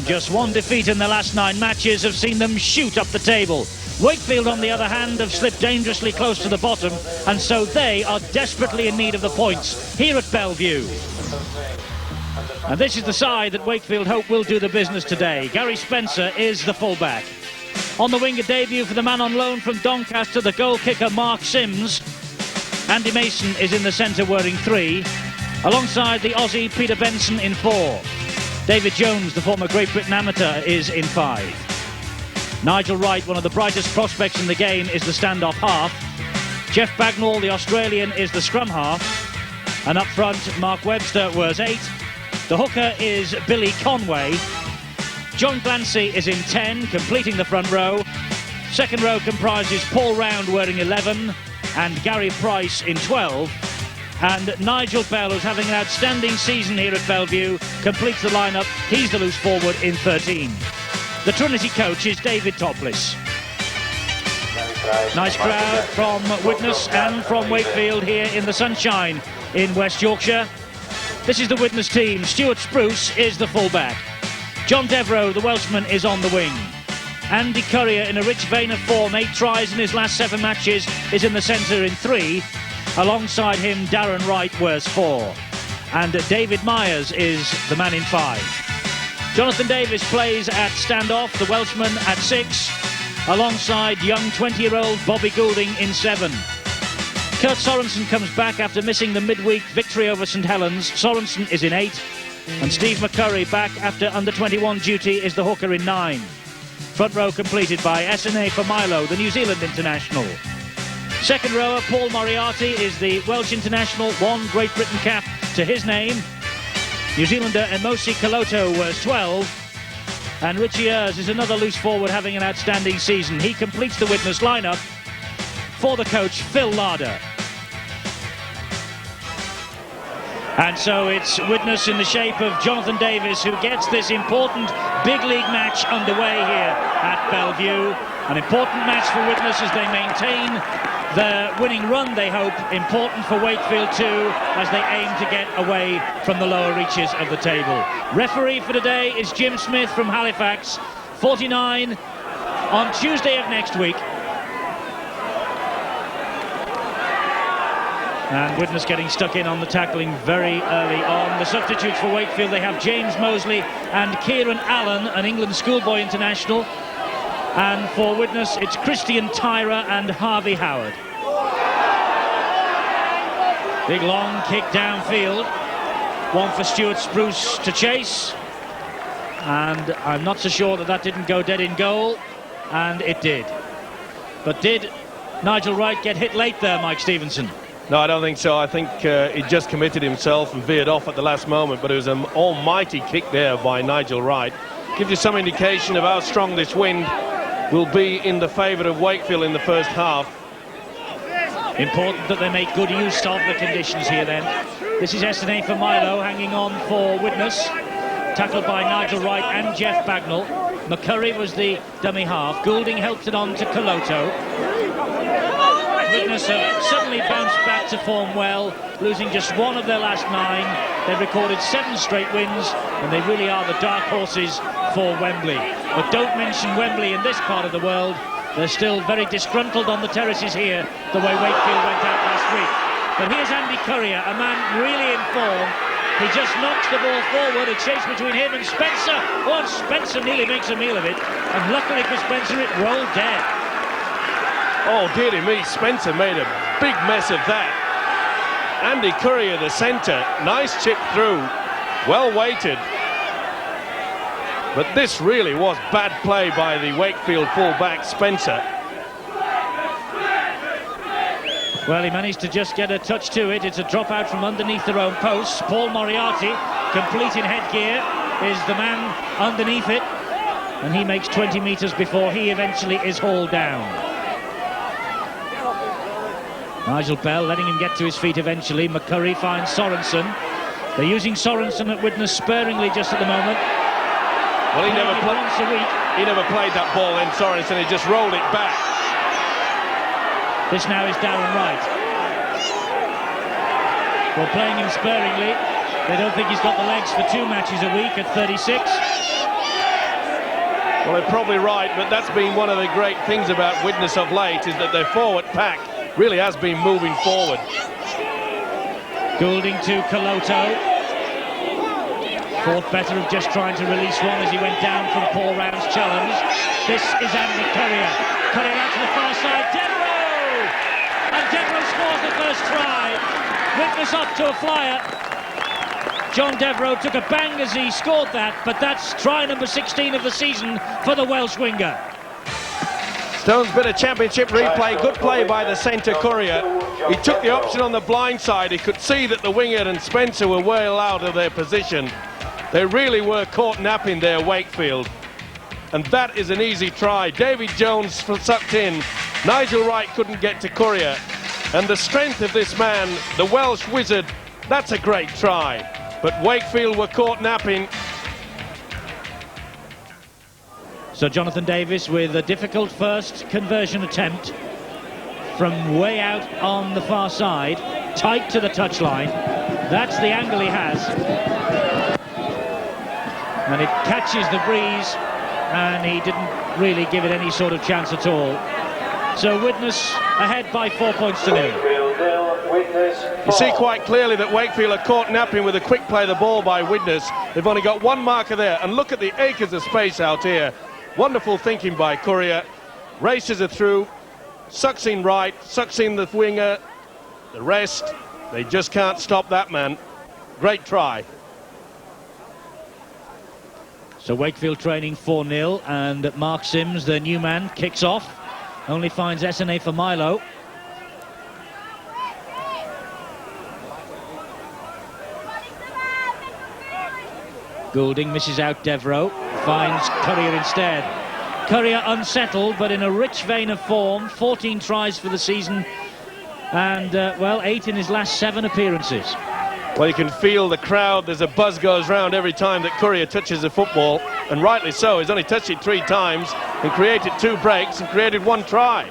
just one defeat in the last 9 matches have seen them shoot up the table. Wakefield, on the other hand, have slipped dangerously close to the bottom, and so they are desperately in need of the points here at Bellevue. And this is the side that Wakefield hope will do the business today. Gary Spencer is the fullback. On the wing, a debut for the man on loan from Doncaster, the goal kicker Mark Sims. Andy Mason is in the centre wearing 3, alongside the Aussie Peter Benson in 4. David Jones, the former Great Britain amateur, is in 5. Nigel Wright, one of the brightest prospects in the game, is the standoff half. Jeff Bagnall, the Australian, is the scrum half. And up front, Mark Webster wears 8. The hooker is Billy Conway. John Glancy is in 10, completing the front row. Second row comprises Paul Round wearing 11 and Gary Price in 12. And Nigel Bell, who's having an outstanding season here at Bellevue, completes the lineup. He's the loose forward in 13. The Trinity coach is David Topless. Nice crowd from Widnes and from Wakefield here in the sunshine in West Yorkshire. This is the Widnes team. Stuart Spruce is the fullback. John Devereux, the Welshman, is on the wing. Andy Currier, in a rich vein of form, 8 tries in his last 7 matches, is in the centre in 3. Alongside him, Darren Wright wears 4. And David Myers is the man in 5. Jonathan Davis plays at standoff, the Welshman at 6. Alongside young 20-year-old Bobby Goulding in 7. Kurt Sorensen comes back after missing the midweek victory over St Helens. Sorensen is in 8. And Steve McCurry, back after under-21 duty, is the hooker in 9. Front row completed by Esene for Milo, the New Zealand international. Second rower, Paul Moriarty, is the Welsh international, 1 Great Britain cap to his name. New Zealander Emosi Kaloto wears 12. And Richie Ayres is another loose forward having an outstanding season. He completes the Widnes lineup for the coach, Phil Larder. And so it's Widnes in the shape of Jonathan Davis who gets this important big league match underway here at Bellevue. An important match for Widnes as they maintain their winning run, they hope. Important for Wakefield too, as they aim to get away from the lower reaches of the table. Referee for today is Jim Smith from Halifax, 49 on Tuesday of next week. And Widnes getting stuck in on the tackling very early on. The substitutes for Wakefield, they have James Mosley and Kieran Allen, an England schoolboy international. And for Widnes, it's Christian Tyra and Harvey Howard. Big long kick downfield. One for Stuart Spruce to chase. And I'm not so sure that that didn't go dead in goal. And it did. But did Nigel Wright get hit late there, Mike Stevenson? No, I don't think so. I think he just committed himself and veered off at the last moment. But it was an almighty kick there by Nigel Wright. Gives you some indication of how strong this wind will be in the favour of Wakefield in the first half. Important that they make good use of the conditions here then. This is Esene for Milo, hanging on for Widnes. Tackled by Nigel Wright and Jeff Bagnall. McCurry was the dummy half. Goulding helped it on to Kaloto. Widnes have suddenly bounced back to form well, losing just 1 of their last 9. They've recorded 7 straight wins, and they really are the dark horses for Wembley. But don't mention Wembley in this part of the world. They're still very disgruntled on the terraces here, the way Wakefield went out last week. But here's Andy Currier, a man really in form. He just knocks the ball forward, a chase between him and Spencer. Oh, and Spencer nearly makes a meal of it. And luckily for Spencer, it rolled dead. Oh, dearie me, Spencer made a big mess of that. Andy Currier, the centre, nice chip through, well weighted. But this really was bad play by the Wakefield full-back, Spencer. Well, he managed to just get a touch to it. It's a drop out from underneath their own posts. Paul Moriarty, complete in headgear, is the man underneath it. And he makes 20 metres before he eventually is hauled down. Nigel Bell letting him get to his feet eventually. McCurry finds Sorensen. They're using Sorensen at Widnes sparingly just at the moment. Well, he never played that ball in, Sorensen. He just rolled it back. This now is Darren Wright. Well, playing him sparingly. They don't think he's got the legs for 2 matches a week at 36. Well, they're probably right, but that's been one of the great things about Widnes of late, is that their forward pack really has been moving forward. Goulding to Coloto. Thought better of just trying to release one as he went down from Paul Round's challenge. This is Andy Courier. Courier out to the far side. Devereux! And Devereux scores the first try. Widnes off to a flyer. John Devereux took a bang as he scored that, but that's try number 16 of the season for the Welsh winger. Stone's bit of championship replay. Good play by the centre Courier. He took the option on the blind side. He could see that the winger and Spencer were well out of their position. They really were caught napping there, Wakefield. And that is an easy try. David Jones sucked in. Nigel Wright couldn't get to Courier. And the strength of this man, the Welsh wizard, that's a great try. But Wakefield were caught napping. So Jonathan Davis with a difficult first conversion attempt from way out on the far side, tight to the touchline. That's the angle he has. And it catches the breeze, and he didn't really give it any sort of chance at all. So Widnes ahead by 4 points to 0. You see quite clearly that Wakefield are caught napping with a quick play of the ball by Widnes. They've only got one marker there, and look at the acres of space out here. Wonderful thinking by Courier. Races are through, sucks in right, sucks in the winger. The rest, they just can't stop that man. Great try. So Wakefield training 4-0, and Mark Sims, the new man, kicks off. Only finds SNA for Milo. Goulding misses out Devereux, finds Courier instead. Courier unsettled, but in a rich vein of form. 14 tries for the season, and well, 8 in his last 7 appearances. Well, you can feel the crowd. There's a buzz goes round every time that Courier touches the football, and rightly so. He's only touched it 3 times and created 2 breaks and created 1 try.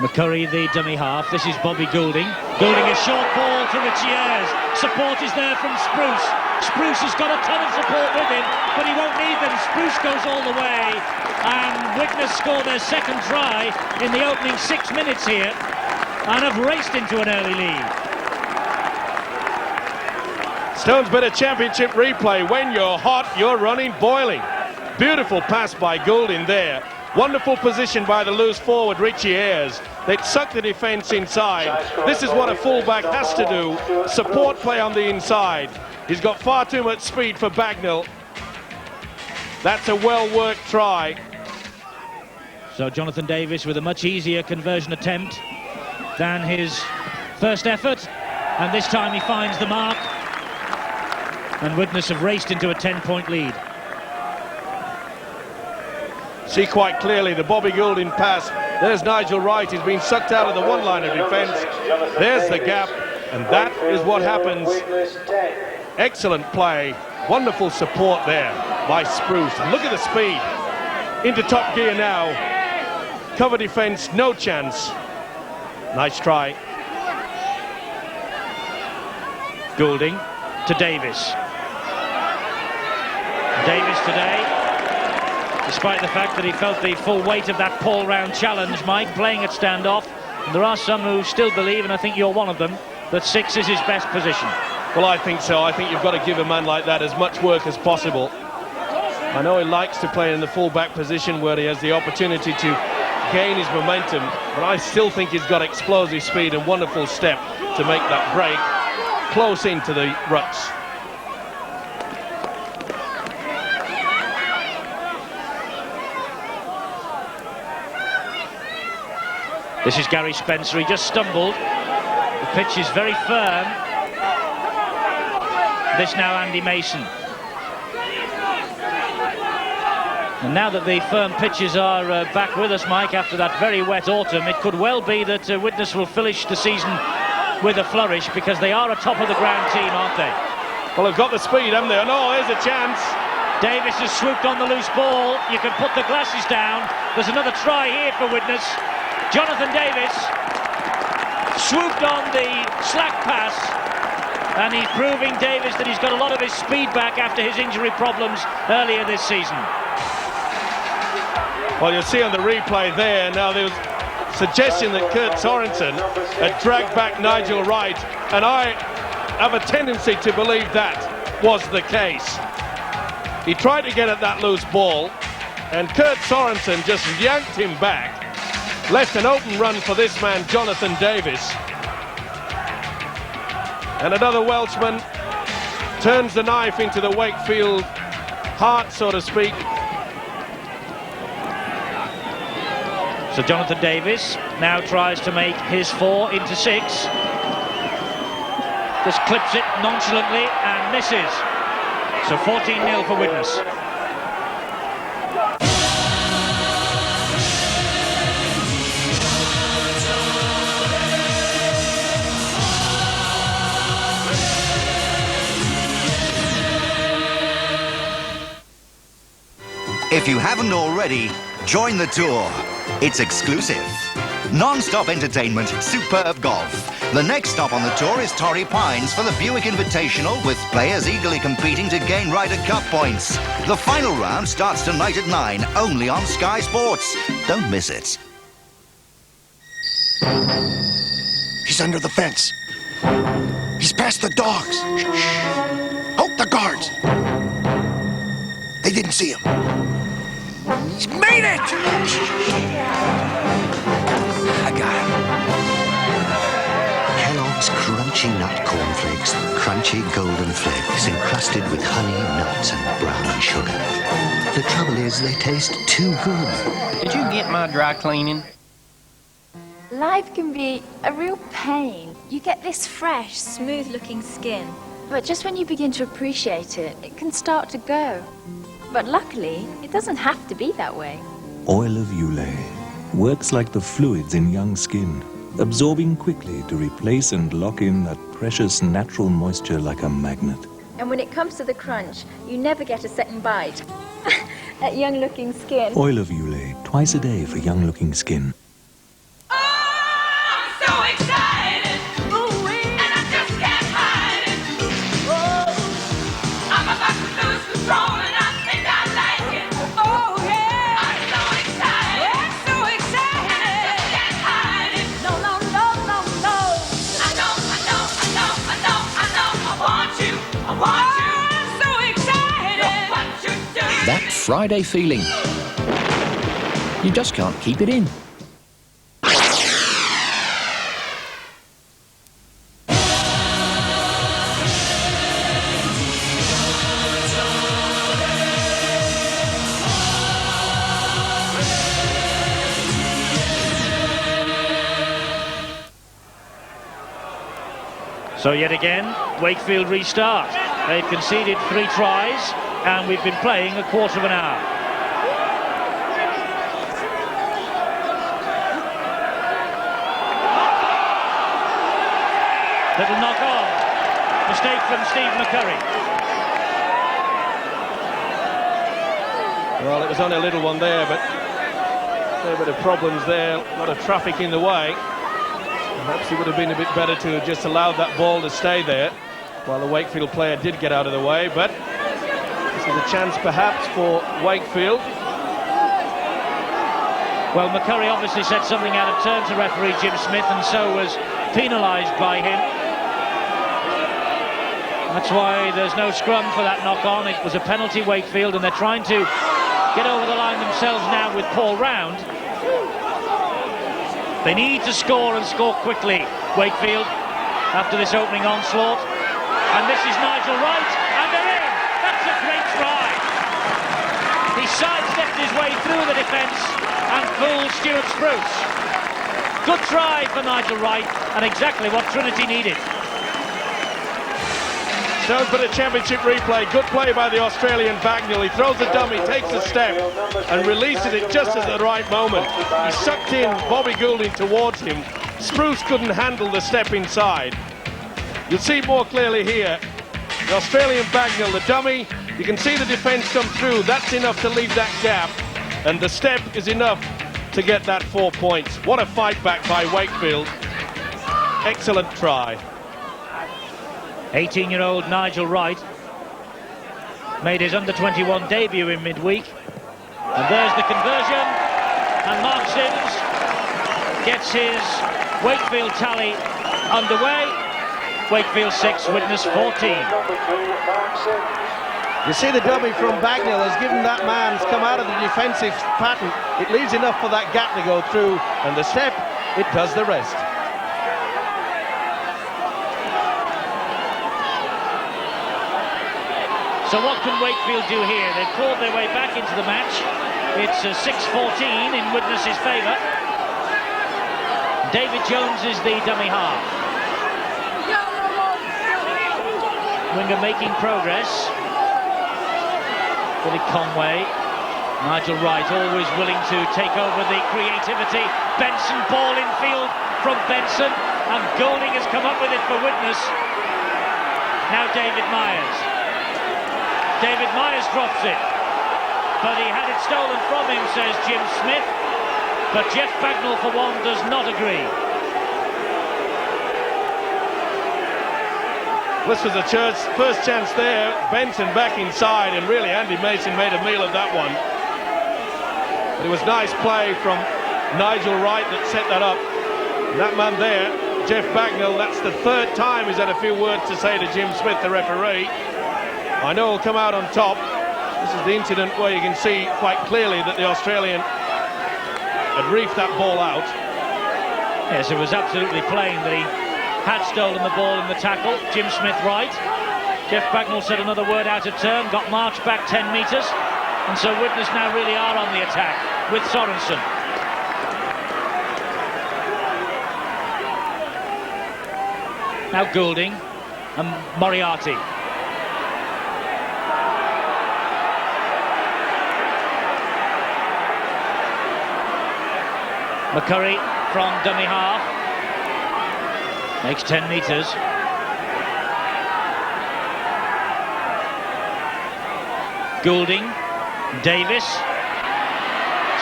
McCurry, the dummy half. This is Bobby Goulding. Goulding, a short ball to Richie Ayres. Support is there from Spruce. Spruce has got a ton of support with him, but he won't need them. Spruce goes all the way, and Widnes score their second try in the opening 6 minutes here, and have raced into an early lead. Stone's bit of championship replay. When you're hot, you're running boiling. Beautiful pass by Goulding there. Wonderful position by the loose forward, Richie Ayres. They'd suck the defence inside. This is what a fullback has to do. Support play on the inside. He's got far too much speed for Bagnall. That's a well-worked try. So Jonathan Davis with a much easier conversion attempt than his first effort. And this time he finds the mark. And Widnes have raced into a 10-point lead. See quite clearly the Bobby Goulding pass. There's Nigel Wright. He's been sucked out of the one line of defence. There's the gap, and that is what happens. Excellent play. Wonderful support there by Spruce. And look at the speed. Into top gear now. Cover defence, no chance. Nice try. Goulding to Davis. Davis today, despite the fact that he felt the full weight of that Paul Round challenge, Mike, playing at standoff. And there are some who still believe, and I think you're one of them, that 6 is his best position. Well, I think so. I think you've got to give a man like that as much work as possible. I know he likes to play in the full-back position where he has the opportunity to gain his momentum, but I still think he's got explosive speed and wonderful step to make that break close into the rucks. This is Gary Spencer. He just stumbled. The pitch is very firm. This now Andy Mason. And now that the firm pitches are back with us, Mike, after that very wet autumn, it could well be that Widnes will finish the season with a flourish, because they are a top-of-the-ground team, aren't they? Well, they've got the speed, haven't they? Oh, there's a chance. Davis has swooped on the loose ball. You can put the glasses down. There's another try here for Widnes. Jonathan Davis swooped on the slack pass And he's proving, Davis, that he's got a lot of his speed back after his injury problems earlier this season. Well, you'll see on the replay there, now there was suggestion that Kurt Sorensen had dragged back Nigel Wright, and I have a tendency to believe that was the case. He tried to get at that loose ball, and Kurt Sorensen just yanked him back, left an open run for this man, Jonathan Davis. And another Welshman turns the knife into the Wakefield heart, so to speak. So Jonathan Davis now tries to make his 4 into 6. Just clips it nonchalantly and misses. So 14-0 for Widnes. If you haven't already, join the tour. It's exclusive. Non-stop entertainment, superb golf. The next stop on the tour is Torrey Pines for the Buick Invitational, with players eagerly competing to gain Ryder Cup points. The final round starts tonight at 9, only on Sky Sports. Don't miss it. He's under the fence. He's past the dogs. Shh. Hope the guards. They didn't see him. He's made it! I got him. Kellogg's Crunchy Nut Cornflakes, crunchy golden flakes encrusted with honey, nuts and brown sugar. The trouble is they taste too good. Did you get my dry cleaning? Life can be a real pain. You get this fresh, smooth-looking skin. But just when you begin to appreciate it, it can start to go. But luckily, it doesn't have to be that way. Oil of Ulay works like the fluids in young skin, absorbing quickly to replace and lock in that precious natural moisture like a magnet. And when it comes to the crunch, you never get a second bite at young-looking skin. Oil of Ulay, twice a day for young-looking skin. That Friday feeling. You just can't keep it in. So yet again, Wakefield restart. They've conceded 3 tries, and we've been playing a quarter of an hour. Little knock on. Mistake from Steve McCurry. Well, it was only a little one there, but a fair bit of problems there. A lot of traffic in the way. Perhaps it would have been a bit better to have just allowed that ball to stay there while the Wakefield player did get out of the way, but this is a chance perhaps for Wakefield. Well, McCurry obviously said something out of turn to referee Jim Smith, and so was penalised by him. That's why there's no scrum for that knock-on. It was a penalty, Wakefield, and they're trying to get over the line themselves now with Paul Round. They need to score and score quickly, Wakefield, after this opening onslaught. And this is Nigel Wright, and they're in! That's a great try! He sidestepped his way through the defence and fooled Stuart Spruce. Good try for Nigel Wright, and exactly what Trinity needed. Down for the championship replay. Good play by the Australian Bagnall. He throws a dummy, takes a step, and releases it just at the right moment. He sucked in Bobby Goulding towards him. Spruce couldn't handle the step inside. You'll see more clearly here. The Australian Bagnall, the dummy. You can see the defence come through. That's enough to leave that gap. And the step is enough to get that 4 points. What a fight back by Wakefield. Excellent try. 18-year-old Nigel Wright made his under-21 debut in midweek. And there's the conversion. And Mark Sims gets his Wakefield tally underway. Wakefield 6, Widnes 14. You see the dummy from Bagnall has given that man, come out of the defensive pattern. It leaves enough for that gap to go through, and the step, it does the rest. So what can Wakefield do here? They've clawed their way back into the match. It's 6-14 in Widnes' favour. David Jones is the dummy half. Winger making progress. Billy Conway. Nigel Wright always willing to take over the creativity. Benson, ball in field from Benson. And Golding has come up with it for Widnes. Now David Myers. David Myers drops it. But he had it stolen from him, says Jim Smith. But Jeff Bagnall, for one, does not agree. This was a first chance there. Benson back inside, and really Andy Mason made a meal of that one. But it was nice play from Nigel Wright that set that up. And that man there, Jeff Bagnall, that's the third time he's had a few words to say to Jim Smith, the referee. I know he'll come out on top. This is the incident where you can see quite clearly that the Australian had reefed that ball out. Yes, it was absolutely plain that he had stolen the ball in the tackle. Jim Smith right. Jeff Bagnall said another word out of turn, got marched back 10 metres, and so Widnes now really are on the attack with Sorensen. Now Goulding and Moriarty. McCurry from dummy half. Makes 10 metres. Goulding, Davis,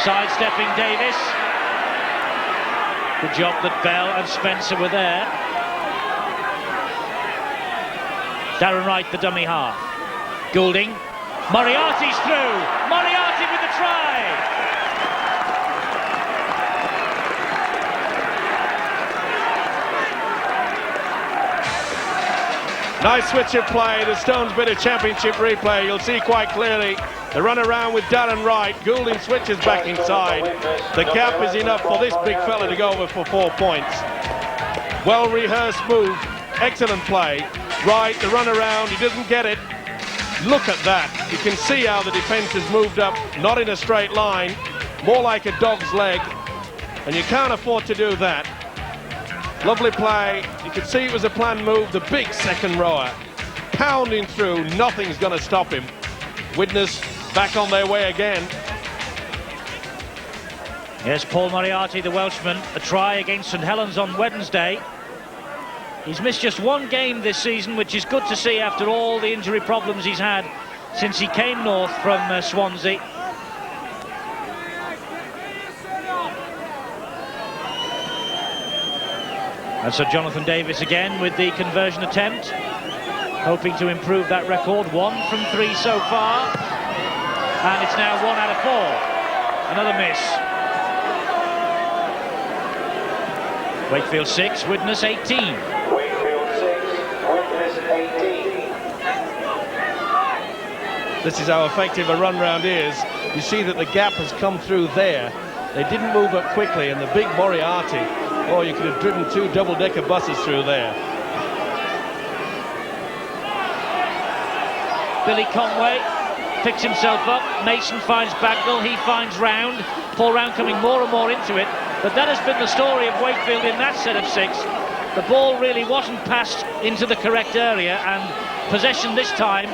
sidestepping Davis. Good job that Bell and Spencer were there. Darren Wright, the dummy half. Goulding, Moriarty's through. Moriarty with the try. Nice switch of play, the Stones bit of championship replay. You'll see quite clearly the run around with Darren Wright. Goulding switches back inside. The gap is enough for this big fella to go over for 4 points. Well rehearsed move, excellent play. Wright, the run around, he doesn't get it. Look at that. You can see how the defence has moved up, not in a straight line, more like a dog's leg. And you can't afford to do that. Lovely play. You could see it was a planned move. The big second rower pounding through. Nothing's going to stop him. Widnes back on their way again. Yes, Paul Moriarty, the Welshman, a try against St Helens on Wednesday. He's missed just one game this season, which is good to see after all the injury problems he's had since he came north from Swansea. And so Jonathan Davis again with the conversion attempt, hoping to improve that record. 1 from 3 so far, and it's now 1 out of 4. Another miss. Wakefield 6, Widnes 18. Wakefield 6, Widnes 18. This is how effective a run round is. You see that the gap has come through there. They didn't move up quickly, and the big Moriarty, oh, you could have driven 2 double-decker buses through there. Billy Conway picks himself up. Mason finds Bagnall, he finds Round. Paul Round coming more and more into it. But that has been the story of Wakefield in that set of 6. The ball really wasn't passed into the correct area, and possession this time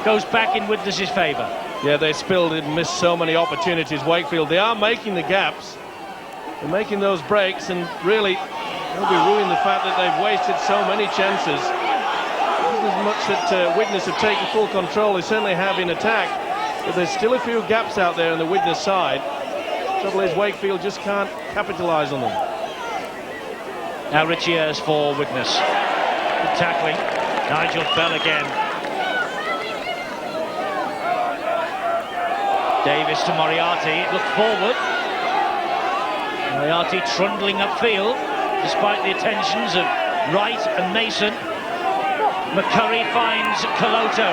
goes back in Widnes' favour. Yeah, they spilled and missed so many opportunities, Wakefield. They are making the gaps. They're making those breaks, and really they'll be ruining the fact that they've wasted so many chances. It isn't as much that Widnes have taken full control. They certainly have in attack, but there's still a few gaps out there on the Widnes side. Trouble is, Wakefield just can't capitalise on them. Now Richie Ayres for Widnes. Good tackling. Nigel Bell again. Davis to Moriarty, looked forward. Moriarty trundling upfield, despite the attentions of Wright and Mason. McCurry finds Coloto.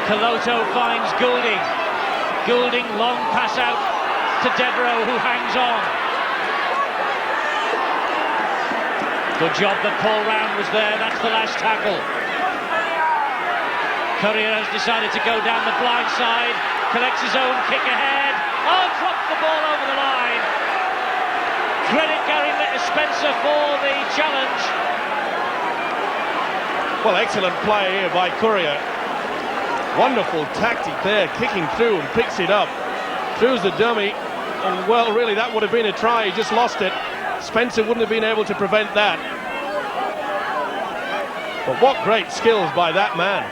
Coloto finds Goulding. Goulding, long pass out to Devereaux, who hangs on. Good job that Paul Round was there, that's the last tackle. Courier has decided to go down the blind side, collects his own kick ahead. Oh, dropped the ball over the line. Credit Gary Spencer for the challenge. Well, excellent play here by Courier. Wonderful tactic there, kicking through and picks it up. Throws the dummy, and well, really, that would have been a try. He just lost it. Spencer wouldn't have been able to prevent that. But what great skills by that man.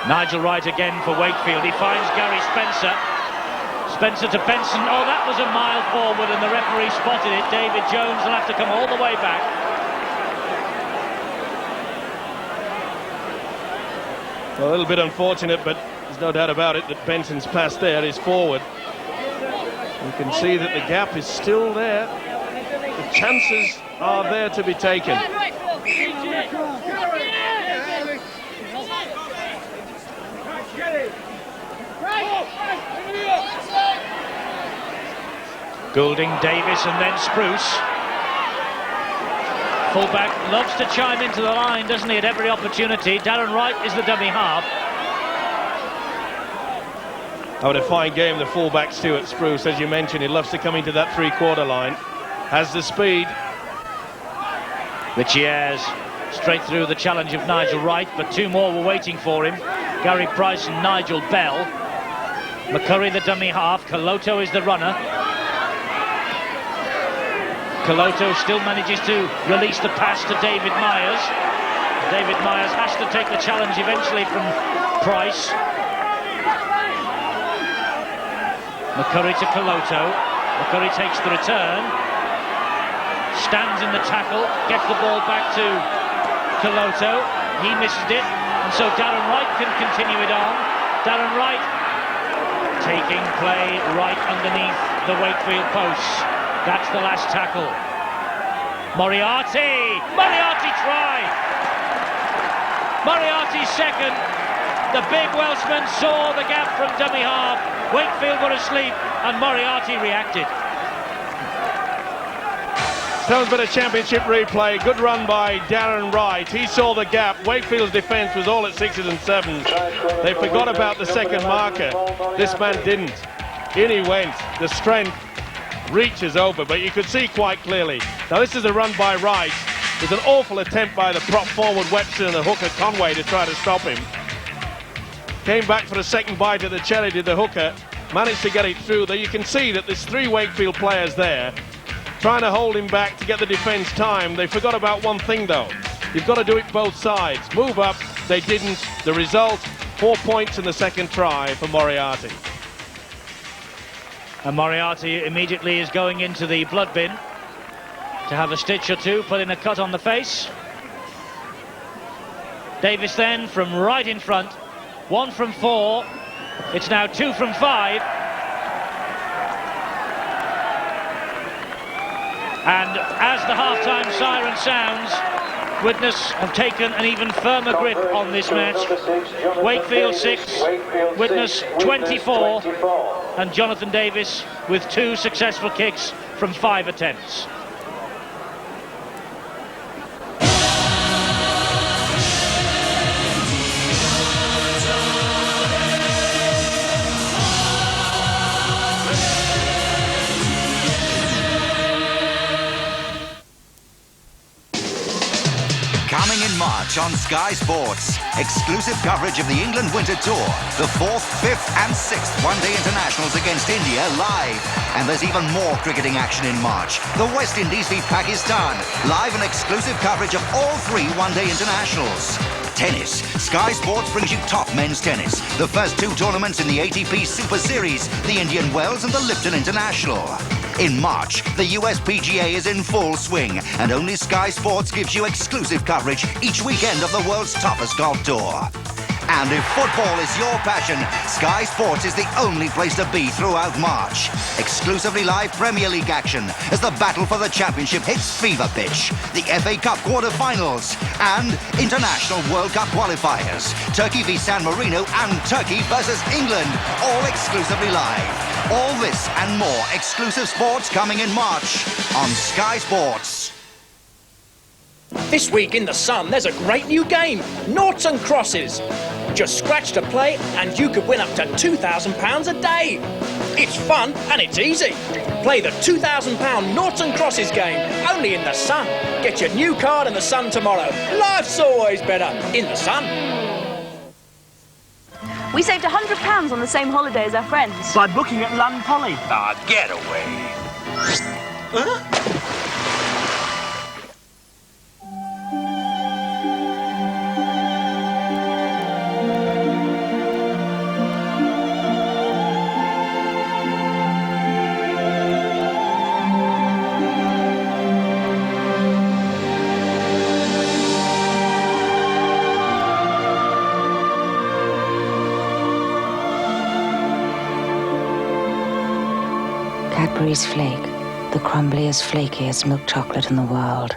Nigel Wright again for Wakefield. He finds Gary Spencer. Spencer to Benson. Oh, that was a mile forward and the referee spotted it. David Jones will have to come all the way back. Well, a little bit unfortunate, but there's no doubt about it that Benson's pass there is forward. You can see that the gap is still there. The chances are there to be taken. Goulding, Davis and then Spruce. Fullback loves to chime into the line, doesn't he, at every opportunity. Darren Wright is the dummy half. Oh, a fine game, the fullback Stuart Spruce. As you mentioned, he loves to come into that three-quarter line. Has the speed. Which he has. Straight through the challenge of Nigel Wright, but two more were waiting for him. Gary Price and Nigel Bell. McCurry the dummy half. Coloto is the runner. Coloto still manages to release the pass to David Myers. David Myers has to take the challenge eventually from Price. McCurry to Coloto. McCurry takes the return. Stands in the tackle. Gets the ball back to Coloto. He misses it. And so Darren Wright can continue it on. Darren Wright taking play right underneath the Wakefield posts. That's the last tackle. Moriarty! Moriarty try! Moriarty's second. The big Welshman saw the gap from dummy half. Wakefield were asleep and Moriarty reacted. Sounds been a championship replay. Good run by Darren Wright. He saw the gap. Wakefield's defence was all at 6s and 7s. They forgot about the second marker. This man didn't. In he went. The strength reaches over, but you could see quite clearly. Now this is a run by Wright. There's an awful attempt by the prop forward Webster and the hooker Conway to try to stop him. Came back for a second bite at the cherry, did the hooker. Managed to get it through. There you can see that there's three Wakefield players there trying to hold him back to get the defence time. They forgot about one thing though. You've got to do it both sides. Move up. They didn't. The result, 4 points in the second try for Moriarty. And Moriarty immediately is going into the blood bin to have a stitch or two, put in a cut on the face. Davis then from right in front. 1 from 4. It's now 2 from 5. And as the half-time siren sounds, Widnes have taken an even firmer grip on this match. Wakefield 6, Widnes 24, and Jonathan Davis with 2 successful kicks from 5 attempts. Coming in March on Sky Sports, exclusive coverage of the England Winter Tour, the 4th, 5th and 6th one-day internationals against India live. And there's even more cricketing action in March. The West Indies v Pakistan, live and exclusive coverage of all 3 one-day internationals. Tennis. Sky Sports brings you top men's tennis. The first 2 tournaments in the ATP Super Series, the Indian Wells and the Lipton International. In March, the US PGA is in full swing, and only Sky Sports gives you exclusive coverage each weekend of the world's toughest golf tour. And if football is your passion, Sky Sports is the only place to be throughout March. Exclusively live Premier League action as the battle for the championship hits fever pitch. The FA Cup quarter-finals and International World Cup qualifiers. Turkey v San Marino and Turkey versus England, all exclusively live. All this and more exclusive sports coming in March on Sky Sports. This week in The Sun, there's a great new game, Noughts and Crosses. Just scratch to play and you could win up to £2,000 a day. It's fun and it's easy. Play the £2,000 Noughts and Crosses game, only in The Sun. Get your new card in The Sun tomorrow. Life's always better in The Sun. We saved £100 on the same holiday as our friends. By booking at Lund Poly. Ah, get away. Huh? Cadbury's Flake, the crumbliest, flakiest milk chocolate in the world.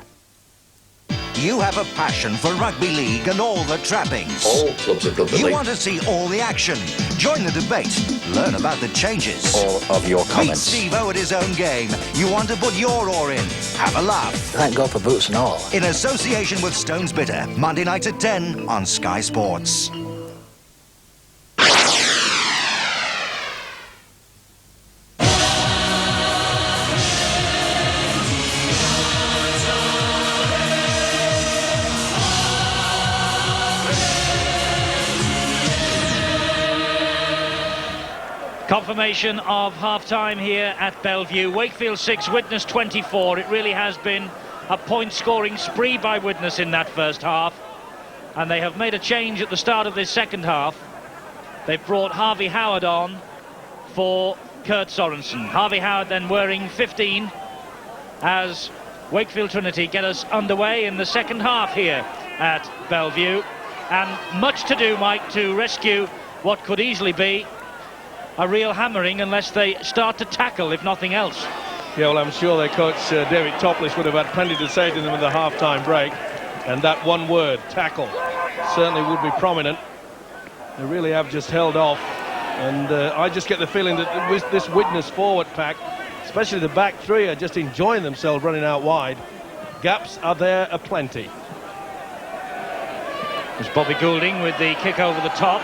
You have a passion for rugby league and all the trappings. All clubs have got the You league. want to see all the action. Join the debate. Learn about the changes. All of your Meet comments. Steve-O at his own game. You want to put your oar in. Have a laugh. Thank God for boots and all. In association with Stones Bitter. Monday nights at 10 on Sky Sports. Confirmation of half-time here at Bellevue. Wakefield 6, Widnes 24. It really has been a point-scoring spree by Widnes in that first half. And they have made a change at the start of this second half. They've brought Harvey Howard on for Kurt Sorensen. Harvey Howard then wearing 15 as Wakefield Trinity get us underway in the second half here at Bellevue. And much to do, Mike, to rescue what could easily be a real hammering unless they start to tackle, if nothing else. Yeah, well, I'm sure their coach, David Topliss, would have had plenty to say to them in the half-time break. And that one word, tackle, certainly would be prominent. They really have just held off. And I just get the feeling that this Widnes forward pack, especially the back three, are just enjoying themselves running out wide. Gaps are there aplenty. There's Bobby Goulding with the kick over the top.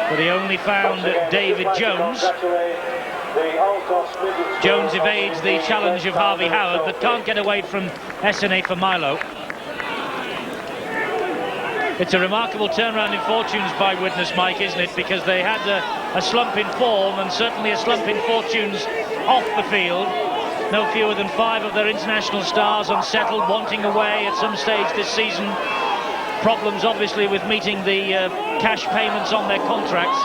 But he only found David Jones. Jones evades the challenge of Harvey Howard, but can't get away from SNA for Milo. It's a remarkable turnaround in fortunes by Widnes, Mike, isn't it? Because they had a slump in form and certainly a slump in fortunes off the field. No fewer than 5 of their international stars unsettled, wanting away at some stage this season. Problems obviously with meeting the cash payments on their contracts,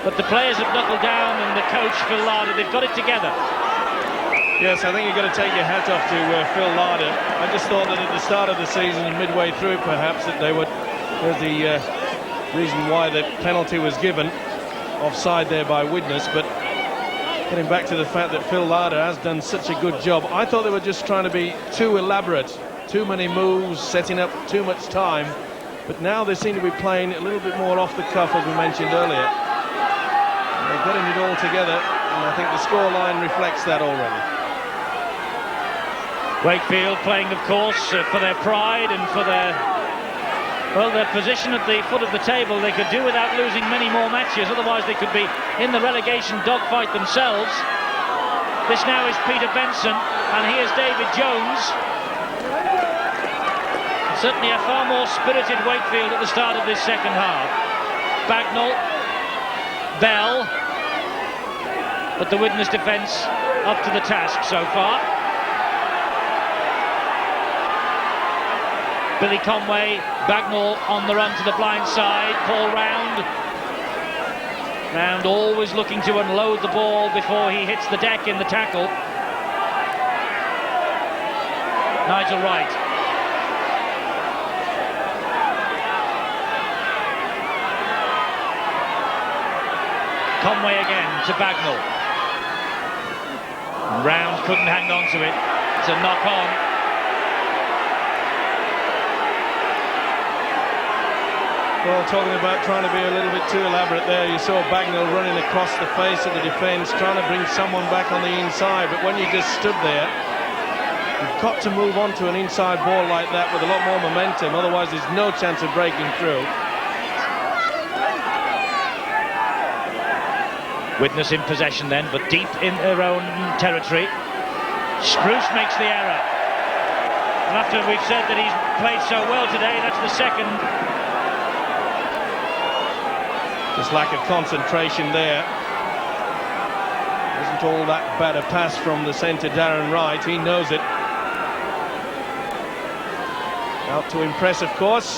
but the players have knuckled down, and the coach Phil Larder, they've got it together. Yes, I think you've got to take your hat off to Phil Larder. I just thought that at the start of the season and midway through it perhaps that they would, the reason why the penalty was given, offside there by Widnes, but getting back to the fact that Phil Larder has done such a good job, I thought they were just trying to be too elaborate. Too many moves, setting up too much time, but now they seem to be playing a little bit more off the cuff, as we mentioned earlier. They're getting it all together, and I think the scoreline reflects that already. Wakefield playing, of course, for their pride and for their position at the foot of the table. They could do without losing many more matches, otherwise they could be in the relegation dogfight themselves. This now is Peter Benson, and here's David Jones. Certainly a far more spirited Wakefield at the start of this second half. Bagnall, Bell, but the Widnes defence up to the task so far. Billy Conway, Bagnall on the run to the blind side. Paul Round. Round always looking to unload the ball before he hits the deck in the tackle. Nigel Wright. Conway again to Bagnall. Round couldn't hang on to it. It's a knock on. Well, talking about trying to be a little bit too elaborate there, you saw Bagnall running across the face of the defence, trying to bring someone back on the inside, but when you just stood there, you've got to move on to an inside ball like that with a lot more momentum, otherwise there's no chance of breaking through. Widnes in possession then, but deep in their own territory. Spruce makes the error. And after we've said that he's played so well today, that's the second. Just lack of concentration there. Isn't all that bad a pass from the centre, Darren Wright. He knows it. Out to impress, of course.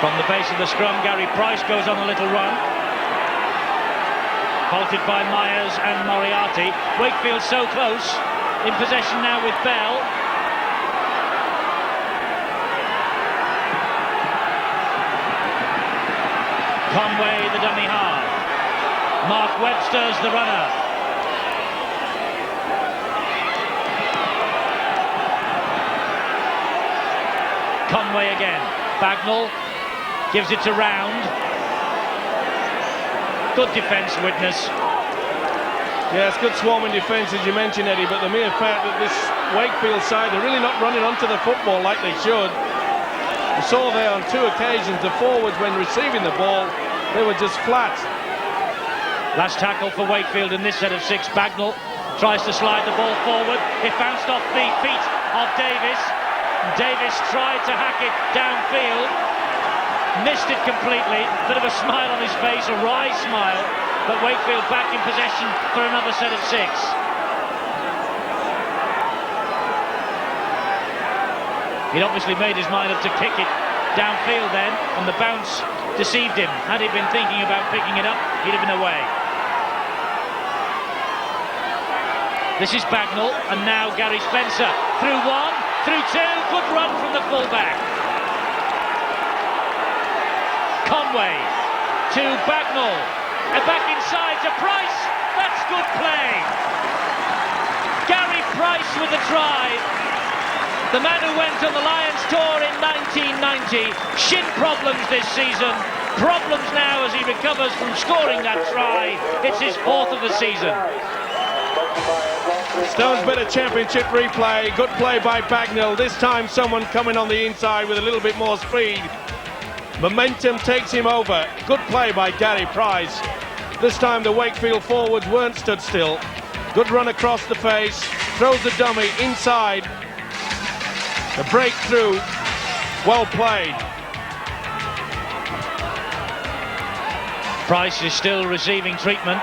From the base of the scrum, Gary Price goes on a little run. Halted by Myers and Moriarty. Wakefield so close. In possession now with Bell. Conway, the dummy half. Mark Webster's the runner. Conway again. Bagnall gives it to Round. Good defence, Widnes. Yeah, it's good swarming defence, as you mentioned, Eddie, but the mere fact that this Wakefield side, they're really not running onto the football like they should. We saw there on 2 occasions the forwards, when receiving the ball, they were just flat. Last tackle for Wakefield in this set of 6. Bagnall tries to slide the ball forward. It bounced off the feet of Davis. Davis tried to hack it downfield. Missed it completely. Bit of a smile on his face, a wry smile. But Wakefield back in possession for another set of 6. He'd obviously made his mind up to kick it downfield then, and the bounce deceived him. Had he been thinking about picking it up, he'd have been away. This is Bagnall, and now Gary Spencer. Through 1, through 2, good run from the fullback. Conway to Bagnall, and back inside to Price. That's good play. Gary Price with the try. The man who went on the Lions tour in 1990. Shin problems this season. Problems now as he recovers from scoring that try. It's his 4th of the season. Stone's Better Championship replay. Good play by Bagnall. This time someone coming on the inside with a little bit more speed. Momentum takes him over. Good play by Gary Price. This time the Wakefield forwards weren't stood still. Good run across the face. Throws the dummy inside. The breakthrough. Well played. Price is still receiving treatment.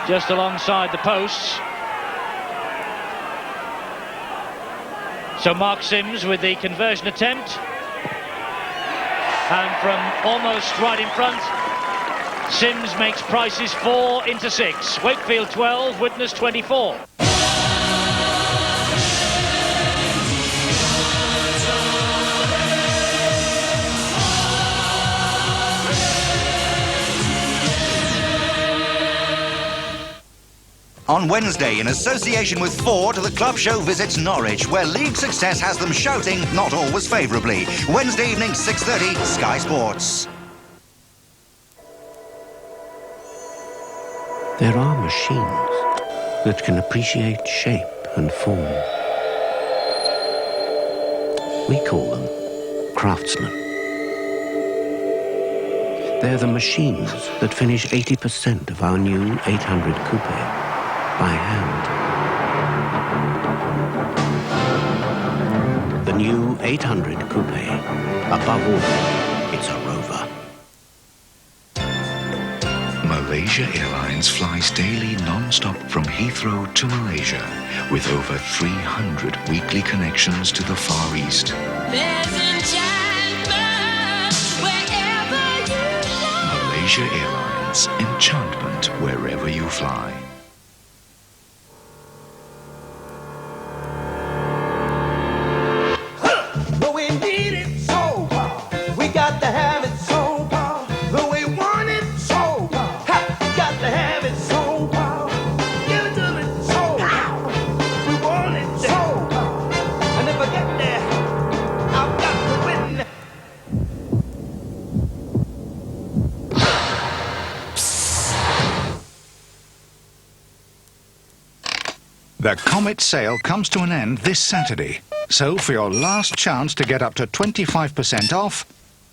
Just alongside the posts. So Mark Sims with the conversion attempt. And from almost right in front, Sims makes Price's 4 into 6. Wakefield 12, Widnes 24. On Wednesday, in association with Ford, the club show visits Norwich, where league success has them shouting, not always favourably. Wednesday evening, 6:30, Sky Sports. There are machines that can appreciate shape and form. We call them craftsmen. They're the machines that finish 80% of our new 800 coupe. By hand. The new 800 coupe. Above all, it's a Rover. Most Malaysia Airlines flies daily non-stop from Heathrow to Malaysia with over 300 weekly connections to the Far East. Malaysia Airlines, enchantment wherever you fly. But we need it so bad. We got to have it so bad. But we want it so bad. Ha! Got to have it so bad. Give it to me so bad. We want it so bad. And if I get there, I've got to win. The Comet sale comes to an end this Saturday. So for your last chance to get up to 25% off,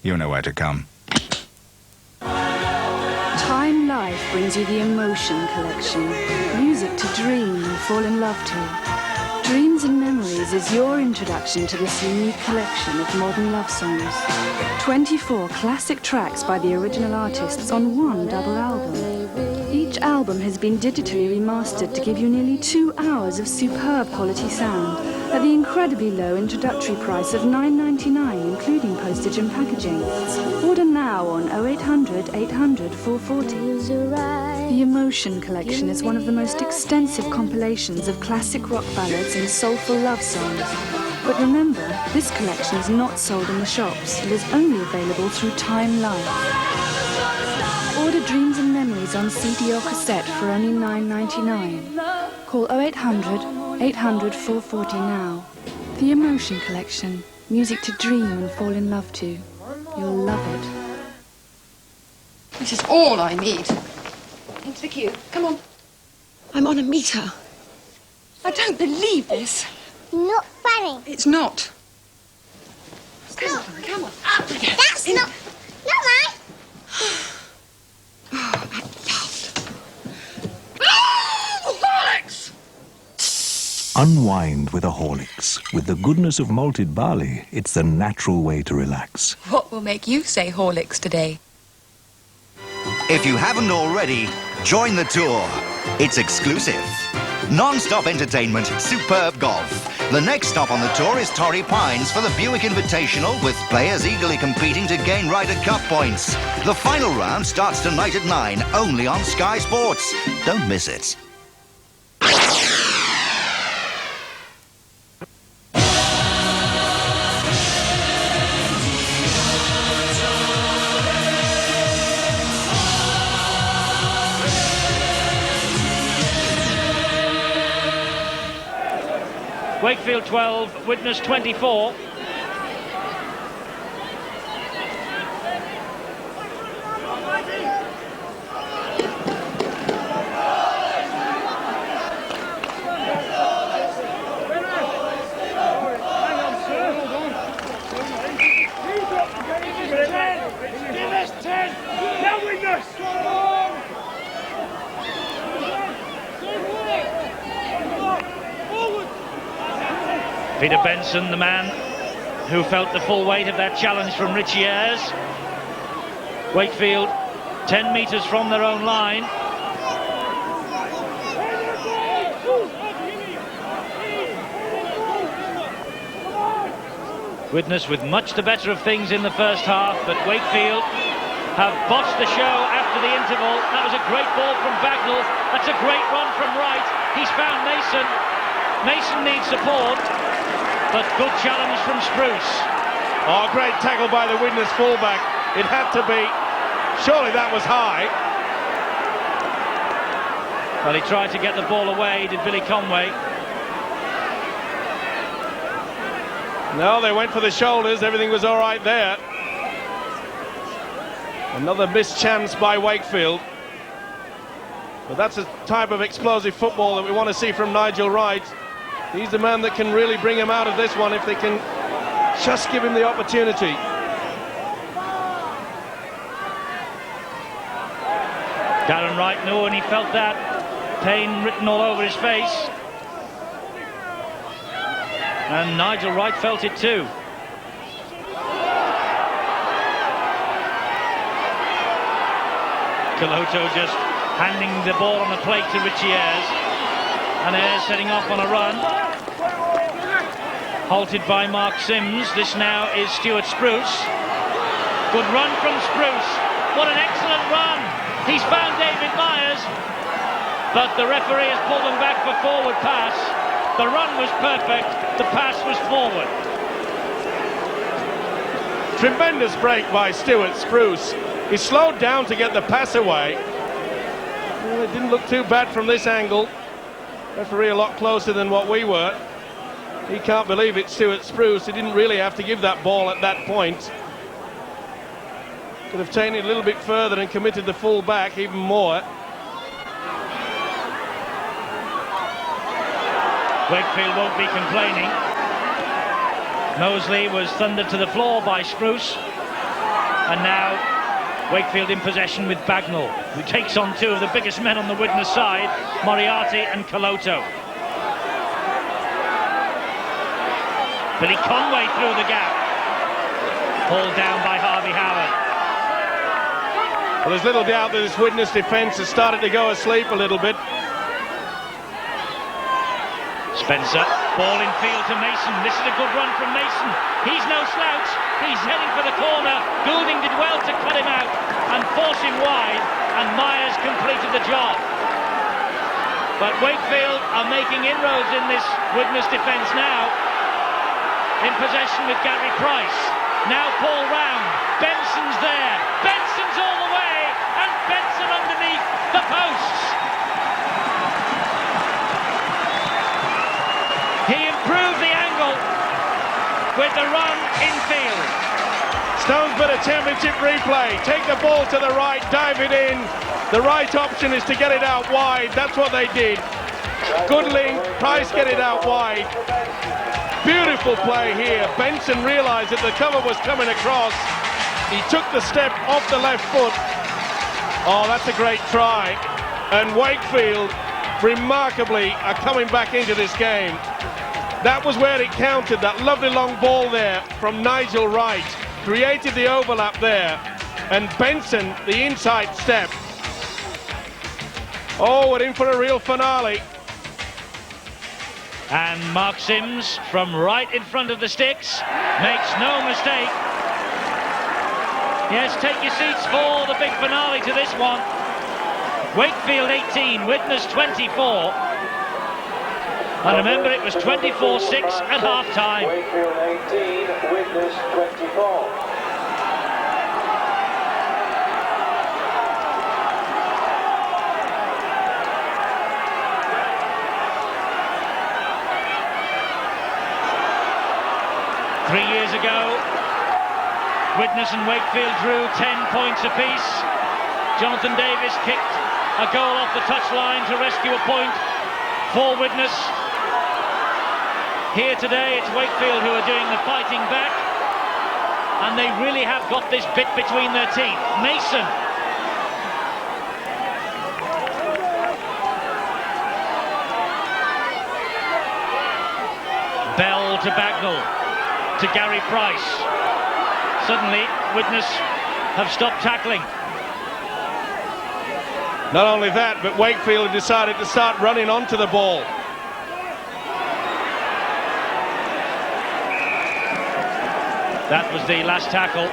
you know where to come. Time Life brings you the Emotion Collection. Music to dream and fall in love to. Dreams and Memories is your introduction to this unique collection of modern love songs. 24 classic tracks by the original artists on one double album. Each album has been digitally remastered to give you nearly 2 hours of superb quality sound at the incredibly low introductory price of $9.99, including postage and packaging. Order now on 0800 800 440. The Emotion Collection is one of the most extensive compilations of classic rock ballads and soulful love songs. But remember, this collection is not sold in the shops. It is only available through Time Life. Order Dreams and Memories on CD or cassette for only $9.99. Call 0800 800 440 now. The Emotion Collection. Music to dream and fall in love to. You'll love it. This is all I need. Into the queue. Come on. I'm on a meter. I don't believe this. Not funny. It's not. Come on. Come on. That's not right. Horlicks! Unwind with a Horlicks. With the goodness of malted barley, it's the natural way to relax. What will make you say Horlicks today? If you haven't already, join the tour. It's exclusive. Non-stop entertainment, superb golf. The next stop on the tour is Torrey Pines for the Buick Invitational, with players eagerly competing to gain Ryder Cup points. The final round starts tonight at 9, only on Sky Sports. Don't miss it. Wakefield 12, Widnes 24. Peter Benson, the man who felt the full weight of that challenge from Richie Ayres. Wakefield 10 metres from their own line. Widnes with much the better of things in the first half, but Wakefield have botched the show after the interval. That was a great ball from Bagnall. That's a great run from Wright. He's found Mason. Mason needs support. But good challenge from Spruce. Oh, great tackle by the Widnes fullback. It had to be. Surely that was high. Well, he tried to get the ball away, did Billy Conway. No, they went for the shoulders. Everything was all right there. Another missed chance by Wakefield. But that's a type of explosive football that we want to see from Nigel Wright. He's the man that can really bring him out of this one if they can just give him the opportunity. Darren Wright knew, and he felt that pain written all over his face. And Nigel Wright felt it too. Caloto just handing the ball on the plate to Richie Ayres. And Ayres setting off on a run. Halted by Mark Sims. This now is Stuart Spruce. Good run from Spruce. What an excellent run. He's found David Myers. But the referee has pulled him back for forward pass. The run was perfect. The pass was forward. Tremendous break by Stuart Spruce. He slowed down to get the pass away. Well, it didn't look too bad from this angle. Referee a lot closer than what we were. He can't believe it's Stuart Spruce. He didn't really have to give that ball at that point. Could have taken it a little bit further and committed the full back even more. Wakefield won't be complaining. Mosley was thundered to the floor by Spruce. And now Wakefield in possession with Bagnall, who takes on two of the biggest men on the Widnes side, Moriarty and Caloto. Billy Conway through the gap. Hauled down by Harvey Howard. Well, there's little doubt that this Widnes defence has started to go asleep a little bit. Spencer, ball in field to Mason. This is a good run from Mason. He's no slouch. He's heading for the corner. Goulding did well to cut him out and force him wide, and Myers completed the job. But Wakefield are making inroads in this Widnes defence now. In possession with Gary Price. Now Paul Round. Benson's there. Benson's all the way, and Benson underneath the posts. He improved the angle with the run infield. Stonesborough Championship replay. Take the ball to the right, dive it in. The right option is to get it out wide. That's what they did. Good link. Price get it out wide. Beautiful play here. Benson realised that the cover was coming across. He took the step off the left foot. Oh, that's a great try. And Wakefield, remarkably, are coming back into this game. That was where it counted. That lovely long ball there from Nigel Wright created the overlap there. And Benson, the inside step. Oh, we're in for a real finale. And Mark Sims, from right in front of the sticks, makes no mistake. Yes, take your seats for the big finale to this one. Wakefield 18, Widnes 24. And remember, it was 24-6 at half-time. Wakefield 18, Widnes 24. 3 years ago, Widnes and Wakefield drew 10 points apiece. Jonathan Davis kicked a goal off the touchline to rescue a point for Widnes. Here today, it's Wakefield who are doing the fighting back, and they really have got this bit between their teeth. Mason. Bell to Bagnall. To Gary Price. Suddenly, Widnes have stopped tackling. Not only that, but Wakefield decided to start running onto the ball. That was the last tackle.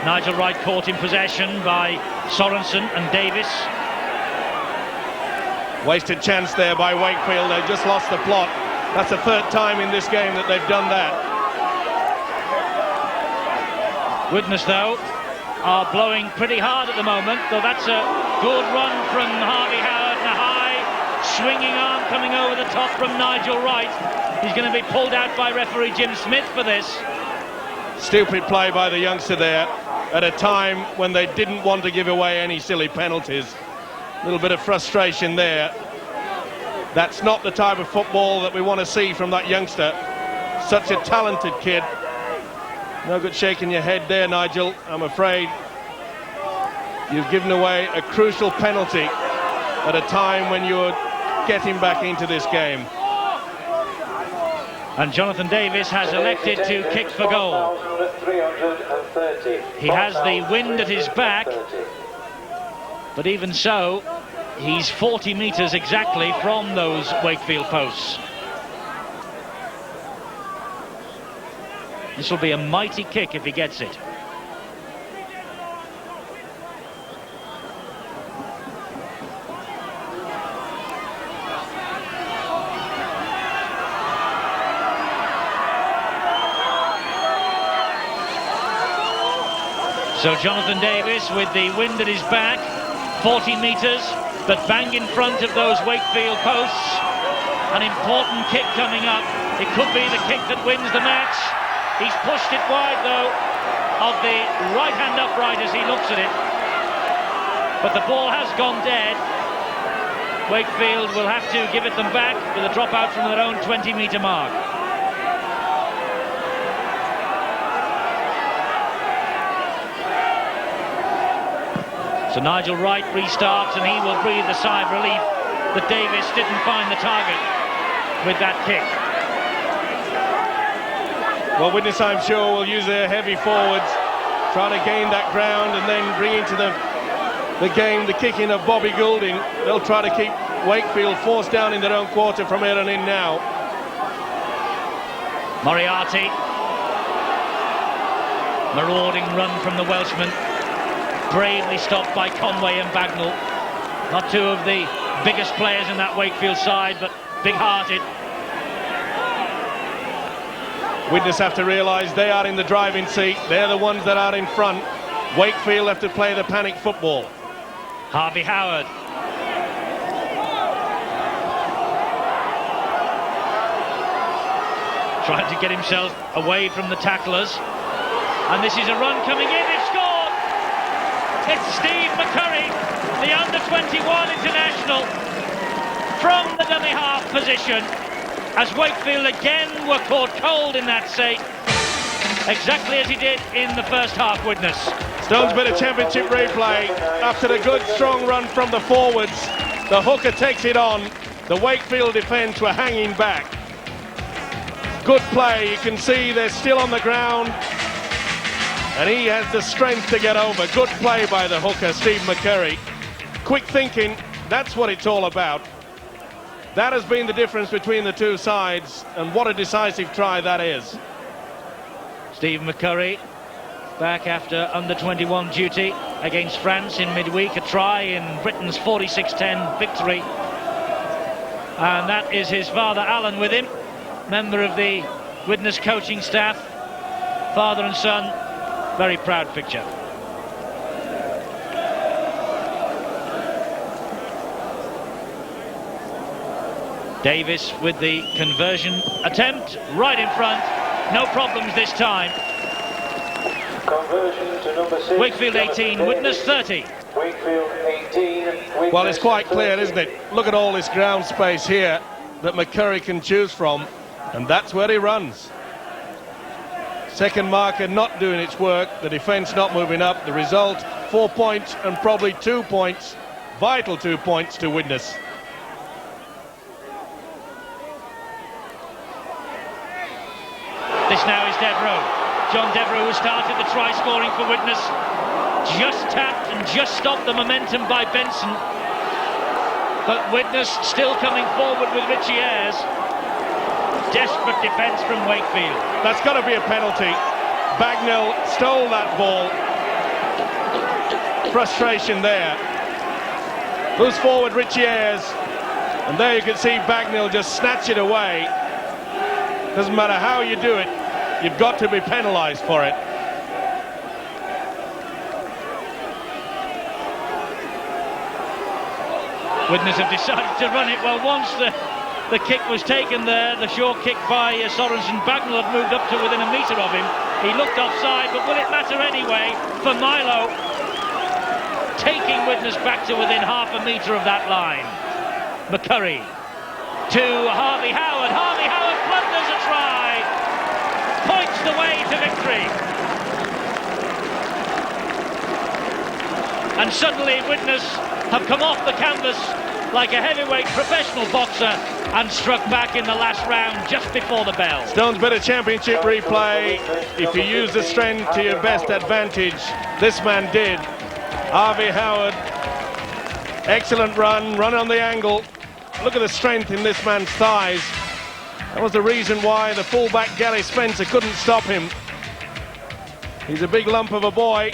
Nigel Wright caught in possession by Sorensen and Davis. Wasted chance there by Wakefield. They just lost the plot. That's the third time in this game that they've done that. Widnes, though, are blowing pretty hard at the moment, though that's a good run from Harvey Howard and a high swinging arm coming over the top from Nigel Wright. He's going to be pulled out by referee Jim Smith for this. Stupid play by the youngster there at a time when they didn't want to give away any silly penalties. A little bit of frustration there. That's not the type of football that we want to see from that youngster. Such a talented kid. No good shaking your head there, Nigel. I'm afraid you've given away a crucial penalty at a time when you're getting back into this game. And Jonathan Davis has elected to kick for goal. He has the wind at his back. But even so, he's 40 metres exactly from those Wakefield posts. This will be a mighty kick if he gets it. So Jonathan Davis with the wind at his back, 40 metres, but bang in front of those Wakefield posts. An important kick coming up. It could be the kick that wins the match. He's pushed it wide, though, of the right hand upright as he looks at it. But the ball has gone dead. Wakefield will have to give it them back with a drop out from their own 20-metre mark. So Nigel Wright restarts and he will breathe a sigh of relief that Davis didn't find the target with that kick. Well, Widnes, I'm sure, will use their heavy forwards, trying to gain that ground and then bring into the game the kicking of Bobby Goulding. They'll try to keep Wakefield forced down in their own quarter from here on in now. Moriarty. Marauding run from the Welshman. Bravely stopped by Conway and Bagnall. Not two of the biggest players in that Wakefield side, but big-hearted. Widnes have to realise they are in the driving seat. They're the ones that are in front. Wakefield have to play the panic football. Harvey Howard. Trying to get himself away from the tacklers. And this is a run coming in. They've scored! It's Steve McCurry, the under-21 international, from the dummy half position, as Wakefield again were caught cold in that seat, exactly as he did in the first half, Widnes. Stones bit of championship replay. After the good strong run from the forwards, the hooker takes it on. The Wakefield defence were hanging back. Good play. You can see they're still on the ground. And he has the strength to get over. Good play by the hooker, Steve McCurry. Quick thinking, that's what it's all about. That has been the difference between the two sides, and what a decisive try that is. Steve McCurry back after under-21 duty against France in midweek, a try in Britain's 46-10 victory. And that is his father, Alan, with him, member of the Widnes coaching staff. Father and son. Very proud picture. Davis with the conversion attempt right in front. No problems this time. Conversion to number 6. Wakefield 18, Widnes 30. Wakefield 18. Well, it's quite clear, isn't it? Look at all this ground space here that McCurry can choose from, and that's where he runs. Second marker not doing its work, the defence not moving up. The result, 4 points and probably 2 points, vital 2 points to Widnes. This now is Devereux. John Devereux, who started the try scoring for Widnes, just tapped and just stopped the momentum by Benson. But Widnes still coming forward with Richie Ayres. Desperate defence from Wakefield. That's got to be a penalty. Bagnall stole that ball. Frustration there. Moves forward Richie Ayres. And there you can see Bagnall just snatch it away. Doesn't matter how you do it, you've got to be penalised for it. Widnes have decided to run it. Well, once the kick was taken there, the short kick by Sorensen, Bagnall had moved up to within a metre of him. He looked offside, but will it matter anyway for Milo? Taking Widnes back to within half a metre of that line. McCurry to Harvey Howard. Harvey Howard blunders a try. Points the way to victory. And suddenly Widnes have come off the canvas like a heavyweight professional boxer and struck back in the last round just before the bell. Stones bit of championship replay. If you use the strength to your best advantage, this man did. Harvey Howard Excellent run on the angle. Look at the strength in this man's thighs. That was the reason why the fullback Gary Spencer couldn't stop him. He's a big lump of a boy.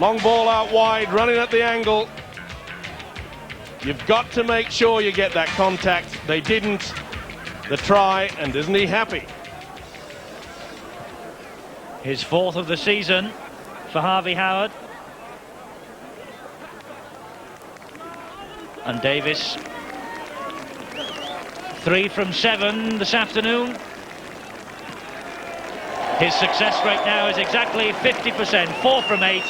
Long ball out wide, running at the angle. You've got to make sure you get that contact. They didn't. The try, and isn't he happy? His fourth of the season for Harvey Howard. And Davis, 3 from 7 this afternoon. His success rate now is exactly 50%, 4 from 8.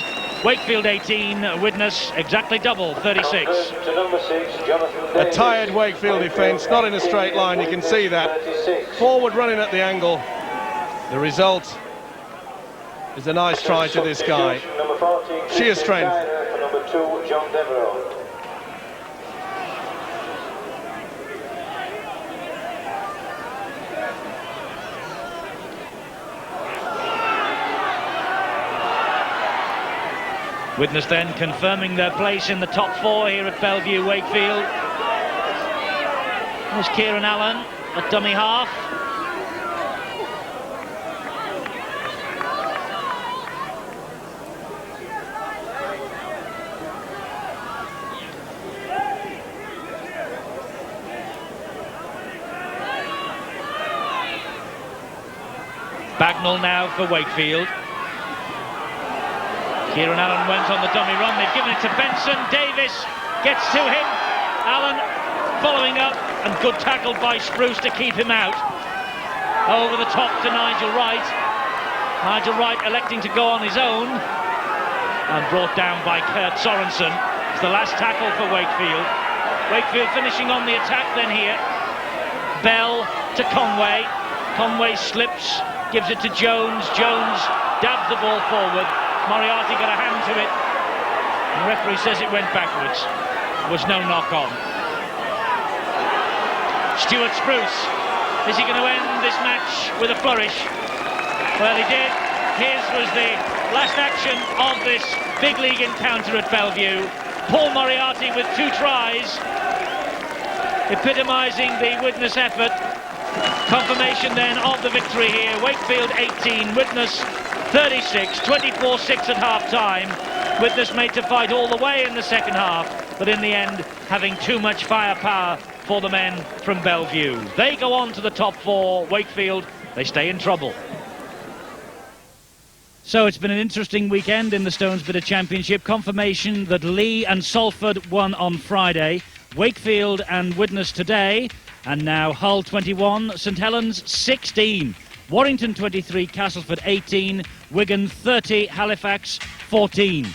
Wakefield 18, Widnes exactly double, 36. To number 6, Jonathan Davis. A tired Wakefield defence, not in a straight line, you can see that. Forward running at the angle. The result is a nice try to this guy. Number 14, Sheer strength. For number 2, John Devereux. Widnes then confirming their place in the top 4 here at Bellevue Wakefield. There's Kieran Allen at dummy half. Bagnall now for Wakefield. Kieran Allen went on the dummy run. They've given it to Benson. Davis gets to him. Allen following up, and good tackle by Spruce to keep him out. Over the top to Nigel Wright. Nigel Wright electing to go on his own, and brought down by Kurt Sorensen. It's the last tackle for Wakefield. Wakefield finishing on the attack then here. Bell to Conway. Conway slips, gives it to Jones. Jones dabs the ball forward. Moriarty got a hand to it. The referee says it went backwards. There was no knock on. Stuart Spruce. Is he going to end this match with a flourish? Well, he did. His was the last action of this big league encounter at Bellevue. Paul Moriarty with 2 tries, epitomising the Widnes effort. Confirmation then of the victory here. Wakefield 18, Widnes 36, 24-6 at half-time. Widnes made to fight all the way in the second half, but in the end having too much firepower for the men from Bellevue. They go on to the top 4. Wakefield, they stay in trouble. So it's been an interesting weekend in the Stonesbitter Championship. Confirmation that Lee and Salford won on Friday, Wakefield and Widnes today, and now Hull 21, St Helens 16, Warrington 23, Castleford 18, Wigan 30, Halifax 14.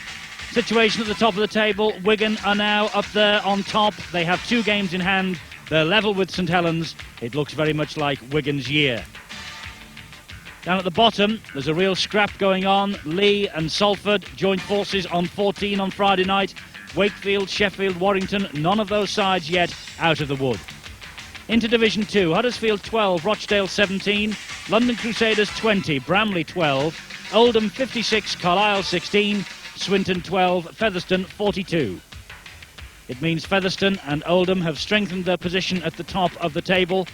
Situation at the top of the table, Wigan are now up there on top. They have 2 games in hand. They're level with St Helens. It looks very much like Wigan's year. Down at the bottom, there's a real scrap going on. Lee and Salford joined forces on 14 on Friday night. Wakefield, Sheffield, Warrington, none of those sides yet out of the wood. Into Division 2, Huddersfield 12, Rochdale 17, London Crusaders 20, Bramley 12, Oldham 56, Carlisle 16, Swinton 12, Featherstone 42. It means Featherstone and Oldham have strengthened their position at the top of the table.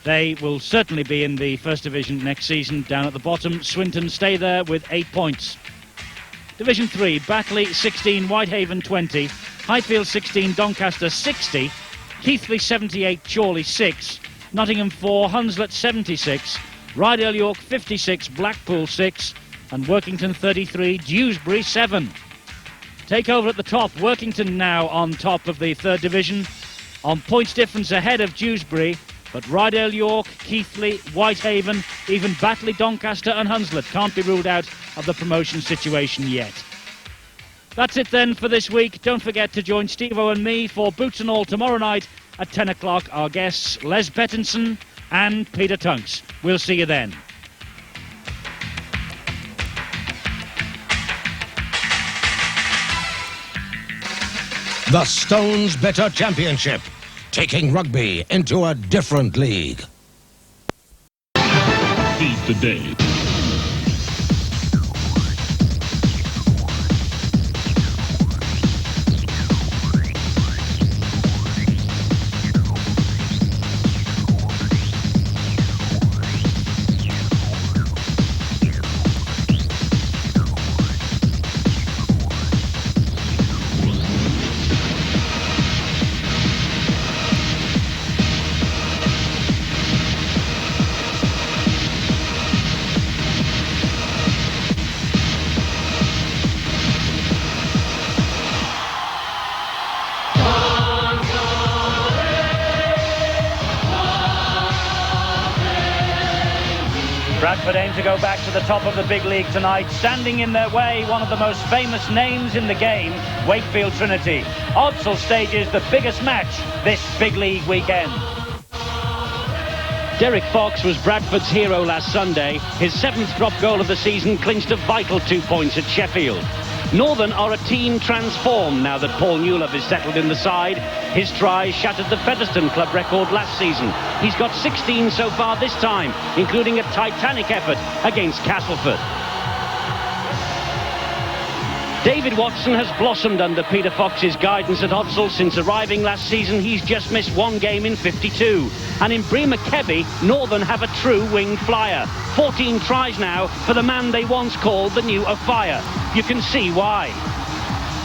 They will certainly be in the First Division next season. Down at the bottom, Swinton stay there with 8 points. Division 3, Batley 16, Whitehaven 20, Highfield 16, Doncaster 60, Keighley 78, Chorley 6, Nottingham 4, Hunslet 76, Rydale York 56, Blackpool 6, and Workington 33, Dewsbury 7. Take over at the top, Workington now on top of the 3rd Division, on points difference ahead of Dewsbury, but Rydale York, Keighley, Whitehaven, even Batley, Doncaster and Hunslet can't be ruled out of the promotion situation yet. That's it then for this week. Don't forget to join Steve-O and me for Boots and All tomorrow night at 10 o'clock. Our guests, Les Bettinson and Peter Tunks. We'll see you then. The Stonesbitter Championship, taking rugby into a different league. Feed the day. Bradford aim to go back to the top of the big league tonight. Standing in their way, one of the most famous names in the game, Wakefield Trinity. Odsal stages the biggest match this big league weekend. Derek Fox was Bradford's hero last Sunday. His 7th drop goal of the season clinched a vital 2 points at Sheffield. Northern are a team transformed now that Paul Newlove is settled in the side. His try shattered the Featherstone club record last season. He's got 16 so far this time, including a titanic effort against Castleford. David Watson has blossomed under Peter Fox's guidance at Odsal. Since arriving last season, he's just missed 1 game in 52. And in Bree McKebby, Northern have a true winged flyer. 14 tries now for the man they once called the new Afire. You can see why.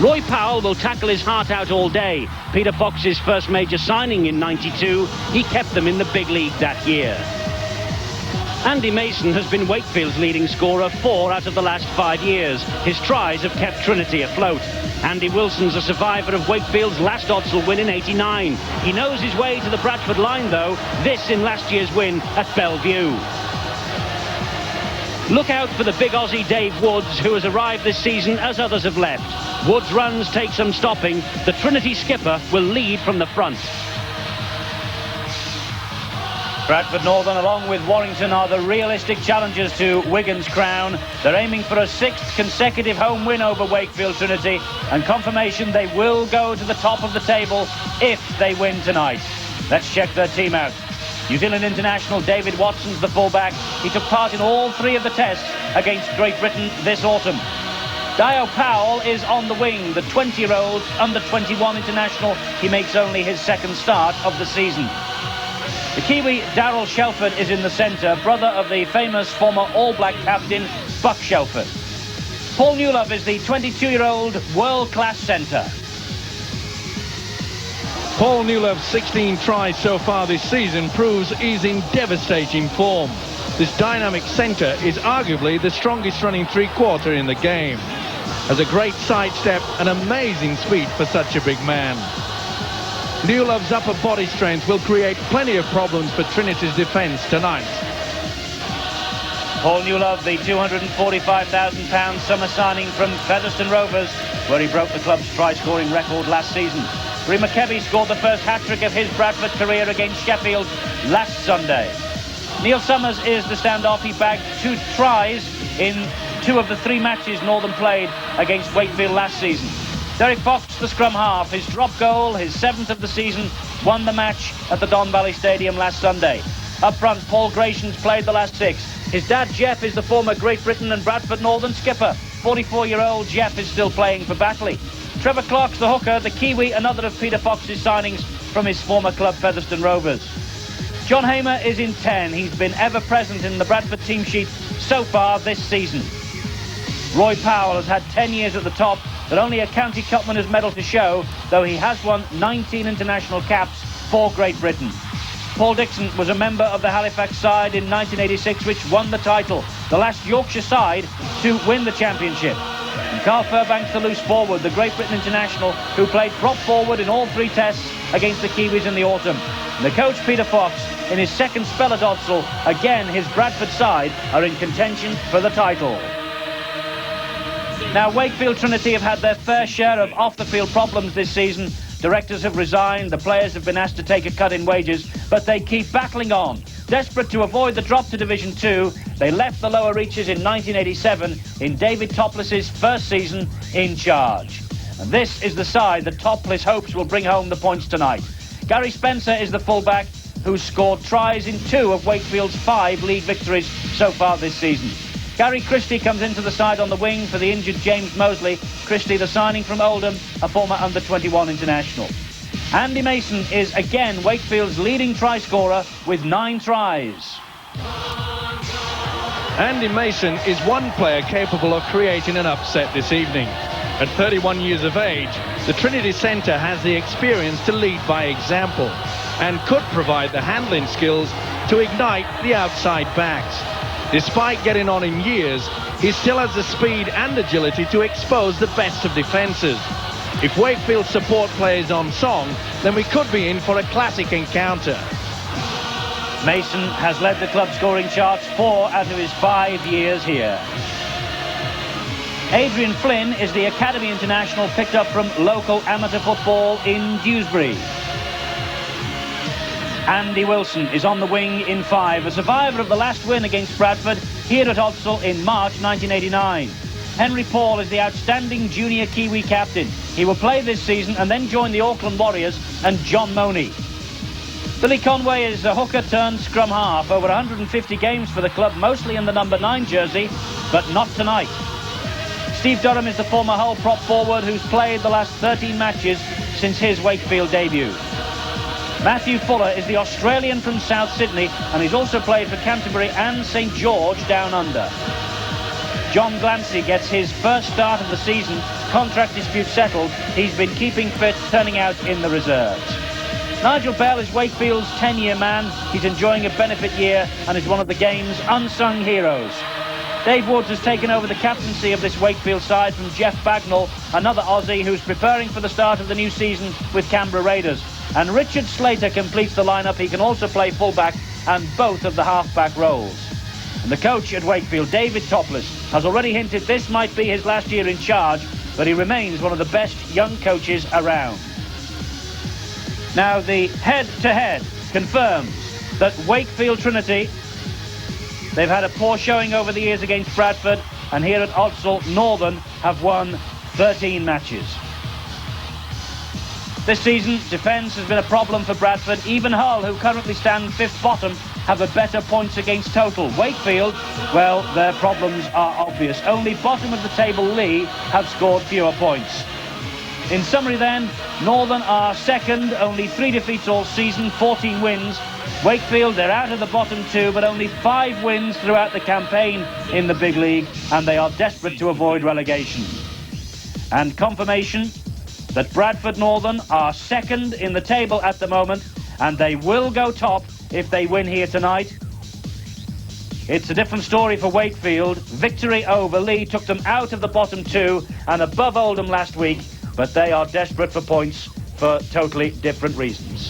Roy Powell will tackle his heart out all day. Peter Fox's first major signing in '92, he kept them in the big league that year. Andy Mason has been Wakefield's leading scorer 4 out of the last 5 years. His tries have kept Trinity afloat. Andy Wilson's a survivor of Wakefield's last Odsal win in '89. He knows his way to the Bradford line, though, this in last year's win at Bellevue. Look out for the big Aussie Dave Woods, who has arrived this season as others have left. Woods' runs take some stopping. The Trinity skipper will lead from the front. Bradford Northern, along with Warrington, are the realistic challengers to Wigan's crown. They're aiming for a 6th consecutive home win over Wakefield Trinity, and confirmation they will go to the top of the table if they win tonight. Let's check their team out. New Zealand international David Watson's the fullback. He took part in all 3 of the tests against Great Britain this autumn. Dio Powell is on the wing, the 20-year-old under-21 international. He makes only his 2nd start of the season. The Kiwi Darryl Shelford is in the centre, brother of the famous former All Black captain Buck Shelford. Paul Newlove is the 22-year-old world-class centre. Paul Newlove's 16 tries so far this season proves he's in devastating form. This dynamic centre is arguably the strongest running three-quarter in the game. Has a great sidestep and amazing speed for such a big man. Newlove's upper body strength will create plenty of problems for Trinity's defence tonight. Paul Newlove, the £245,000 summer signing from Featherstone Rovers, where he broke the club's try-scoring record last season. Bree McKebby scored the first hat-trick of his Bradford career against Sheffield last Sunday. Neil Summers is the standoff. He bagged 2 tries in 2 of the 3 matches Northern played against Wakefield last season. Derek Fox, the scrum half, his drop goal, his 7th of the season, won the match at the Don Valley Stadium last Sunday. Up front, Paul Grayson's played the last 6. His dad, Jeff, is the former Great Britain and Bradford Northern skipper. 44-year-old Jeff is still playing for Batley. Trevor Clark's the hooker, the Kiwi, another of Peter Fox's signings from his former club, Featherstone Rovers. John Hamer is in 10. He's been ever present in the Bradford team sheet so far this season. Roy Powell has had 10 years at the top, but only a county cupman has medal to show, though he has won 19 international caps for Great Britain. Paul Dixon was a member of the Halifax side in 1986, which won the title, the last Yorkshire side to win the championship. And Carl Fairbanks, the loose forward, the Great Britain international, who played prop forward in all 3 tests against the Kiwis in the autumn. And the coach, Peter Fox, in his 2nd spell at Odsal, again his Bradford side are in contention for the title. Now, Wakefield Trinity have had their fair share of off-the-field problems this season. Directors have resigned, the players have been asked to take a cut in wages, but they keep battling on. Desperate to avoid the drop to Division 2, they left the lower reaches in 1987 in David Topless's first season in charge. And this is the side that Topless hopes will bring home the points tonight. Gary Spencer is the fullback, who's scored tries in 2 of Wakefield's 5 league victories so far this season. Gary Christie comes into the side on the wing for the injured James Mosley. Christie, the signing from Oldham, a former under-21 international. Andy Mason is again Wakefield's leading try scorer with 9 tries. Andy Mason is one player capable of creating an upset this evening. At 31 years of age, the Trinity centre has the experience to lead by example and could provide the handling skills to ignite the outside backs. Despite getting on in years, he still has the speed and agility to expose the best of defences. If Wakefield support plays on song, then we could be in for a classic encounter. Mason has led the club scoring charts 4 out of his 5 years here. Adrian Flynn is the Academy International picked up from local amateur football in Dewsbury. Andy Wilson is on the wing in 5, a survivor of the last win against Bradford here at Odsal in March 1989. Henry Paul is the outstanding junior Kiwi captain. He will play this season and then join the Auckland Warriors and John Money. Billy Conway is a hooker turned scrum half, over 150 games for the club, mostly in the number 9 jersey, but not tonight. Steve Durham is the former Hull prop forward who's played the last 13 matches since his Wakefield debut. Matthew Fuller is the Australian from South Sydney, and he's also played for Canterbury and St George down under. John Glancy gets his first start of the season, contract dispute settled. He's been keeping fit, turning out in the reserves. Nigel Bell is Wakefield's 10-year man. He's enjoying a benefit year and is one of the game's unsung heroes. Dave Woods has taken over the captaincy of this Wakefield side from Jeff Bagnall, another Aussie who's preparing for the start of the new season with Canberra Raiders. And Richard Slater completes the lineup. He can also play fullback and both of the halfback roles. And the coach at Wakefield, David Topless, has already hinted this might be his last year in charge, but he remains one of the best young coaches around. Now, the head-to-head confirms that Wakefield Trinity, they've had a poor showing over the years against Bradford, and here at Odsal, Northern have won 13 matches. This season, defence has been a problem for Bradford. Even Hull, who currently stand 5th bottom, have a better points against total. Wakefield, well, their problems are obvious. Only bottom of the table Lee have scored fewer points. In summary then, Northern are second, only 3 defeats all season, 14 wins. Wakefield, they're out of the bottom 2, but only 5 wins throughout the campaign in the big league, and they are desperate to avoid relegation. And confirmation that Bradford Northern are second in the table at the moment, and they will go top if they win here tonight. It's a different story for Wakefield. Victory over Lee took them out of the bottom 2 and above Oldham last week, but they are desperate for points for totally different reasons.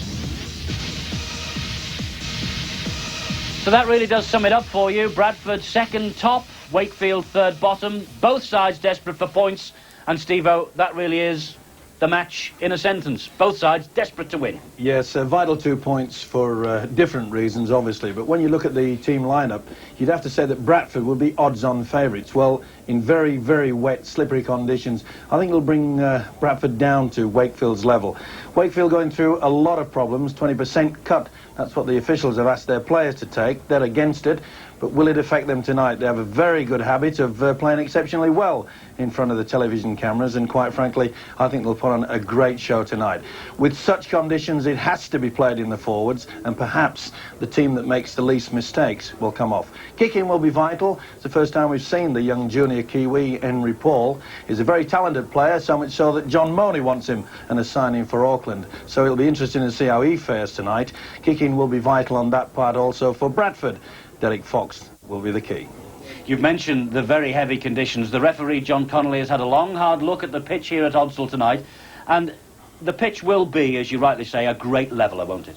So that really does sum it up for you. Bradford second top, Wakefield third bottom, both sides desperate for points, and Steve-O, that really is the match in a sentence. Both sides desperate to win. Yes, vital 2 points for different reasons, obviously. But when you look at the team lineup, you'd have to say that Bradford will be odds-on favourites. Well, in very, very wet, slippery conditions, I think it'll bring Bradford down to Wakefield's level. Wakefield going through a lot of problems, 20% cut. That's what the officials have asked their players to take. They're against it. But will it affect them tonight? They have a very good habit of playing exceptionally well in front of the television cameras, and quite frankly, I think they'll put on a great show tonight. With such conditions, it has to be played in the forwards, and perhaps the team that makes the least mistakes will come off. Kicking will be vital. It's the first time we've seen the young junior Kiwi, Henry Paul. He's a very talented player, so much so that John Money wants him and has signed him for Auckland. So it'll be interesting to see how he fares tonight. Kicking will be vital on that part also for Bradford. Derek Fox will be the key. You've mentioned the very heavy conditions. The referee, John Connolly, has had a long, hard look at the pitch here at Odsal tonight, and the pitch will be, as you rightly say, a great leveller, won't it?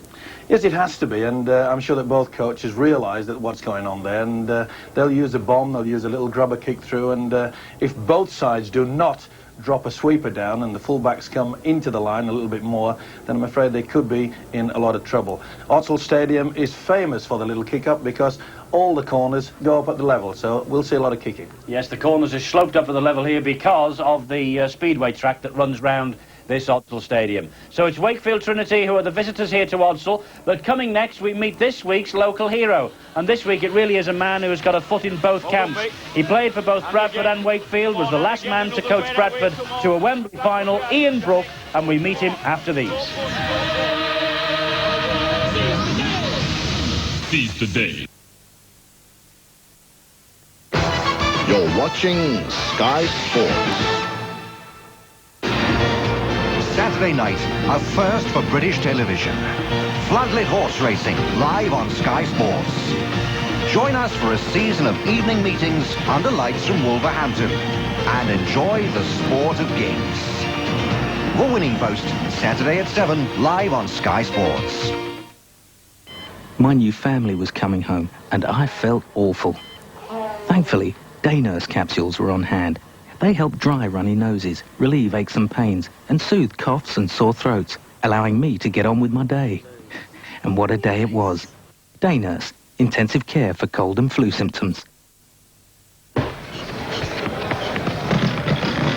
Yes, it has to be, and I'm sure that both coaches realise that what's going on there, and they'll use a bomb, they'll use a little grubber kick through, and if both sides do not drop a sweeper down and the fullbacks come into the line a little bit more, then I'm afraid they could be in a lot of trouble. Odsal Stadium is famous for the little kick-up because all the corners go up at the level, so we'll see a lot of kicking. Yes, the corners are sloped up at the level here because of the speedway track that runs round this Odsal Stadium. So it's Wakefield Trinity who are the visitors here to Odsal, but coming next we meet this week's local hero, and this week it really is a man who has got a foot in both camps. He played for both Bradford and Wakefield, was the last man to coach Bradford to a Wembley final, Ian Brook, and we meet him after these. Seize the day. You're watching Sky Sports. Saturday night, a first for British television. Floodlit horse racing, live on Sky Sports. Join us for a season of evening meetings under lights from Wolverhampton and enjoy the sport of games. The Winning Post, Saturday at 7, live on Sky Sports. My new family was coming home, and I felt awful. Thankfully, day nurse capsules were on hand. They help dry runny noses, relieve aches and pains, and soothe coughs and sore throats, allowing me to get on with my day. And what a day it was. Day nurse, intensive care for cold and flu symptoms.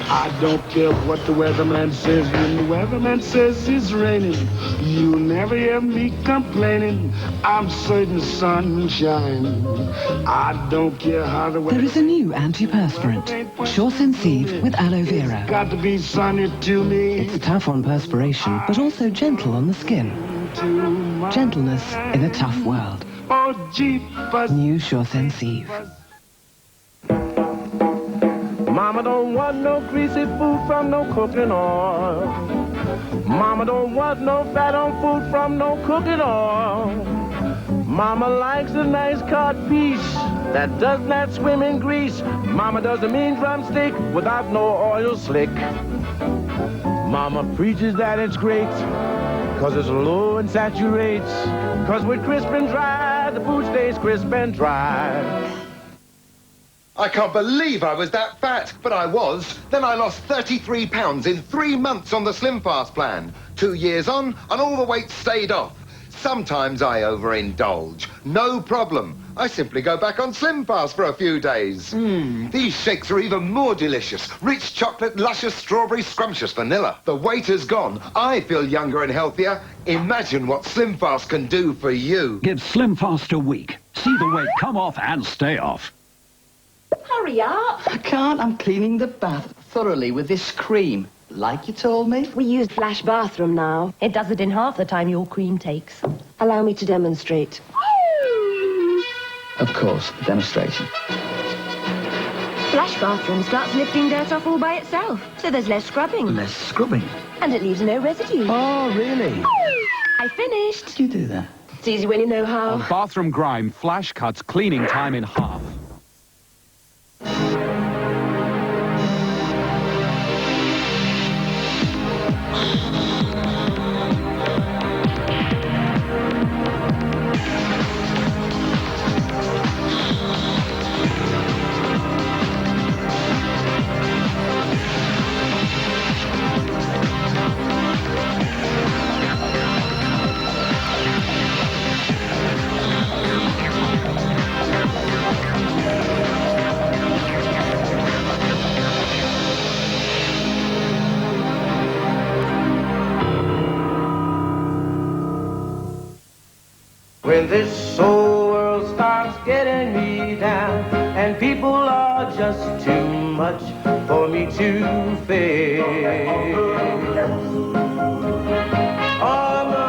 I don't care what the weatherman says. When the weatherman says it's raining, you'll never hear me complaining. I'm certain sunshine. I don't care how the weather... There is a new antiperspirant, Sure Sensive with aloe vera. Got to be sunny to me. It's tough on perspiration, but also gentle on the skin. Gentleness in a tough world. Oh, jeepers. New Sure Sensive. Mama don't want no greasy food from no cooking oil. Mama don't want no fat on food from no cooking oil. Mama likes a nice cod piece that does not swim in grease. Mama does a mean drumstick without no oil slick. Mama preaches that it's great, cause it's low and saturates. Cause with crisp and dry, the food stays crisp and dry. I can't believe I was that fat, but I was. Then I lost 33 pounds in 3 months on the Slim Fast plan. 2 years on, and all the weight stayed off. Sometimes I overindulge. No problem. I simply go back on Slim Fast for a few days. These shakes are even more delicious. Rich chocolate, luscious strawberry, scrumptious vanilla. The weight has gone. I feel younger and healthier. Imagine what Slim Fast can do for you. Give Slim Fast a week. See the weight come off and stay off. Hurry up. I can't. I'm cleaning the bath thoroughly with this cream. Like you told me. We use Flash Bathroom now. It does it in half the time your cream takes. Allow me to demonstrate. Of course, the demonstration. Flash Bathroom starts lifting dirt off all by itself, so there's less scrubbing. Less scrubbing? And it leaves no residue. Oh, really? I finished. Did you do that? It's easy when you know how. On Bathroom Grime, Flash cuts cleaning time in half. When this whole world starts getting me down, and people are just too much for me to face. On the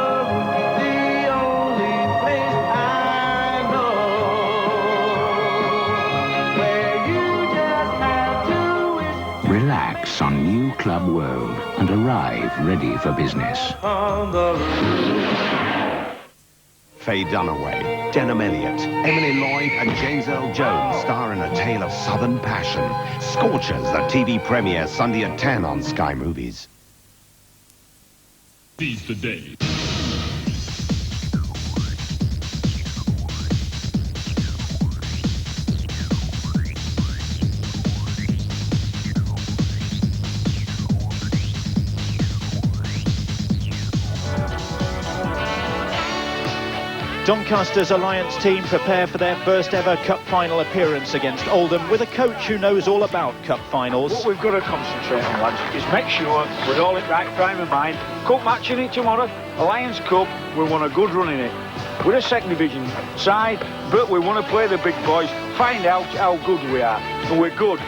only place I know where you just have to wish. Relax on New Club World and arrive ready for business. On the Faye Dunaway, Denham Elliott, Emily Lloyd and James Earl Jones star in A Tale of Southern Passion. Scorchers, the TV premiere Sunday at 10 on Sky Movies. Seize the day. Doncaster's Alliance team prepare for their first ever Cup final appearance against Oldham with a coach who knows all about Cup finals. What we've got to concentrate on, lads, is make sure we're all in right frame of mind. Cup match in it tomorrow, Alliance Cup, we want a good run in it. We're a second division side, but we want to play the big boys, find out how good we are, and we're good.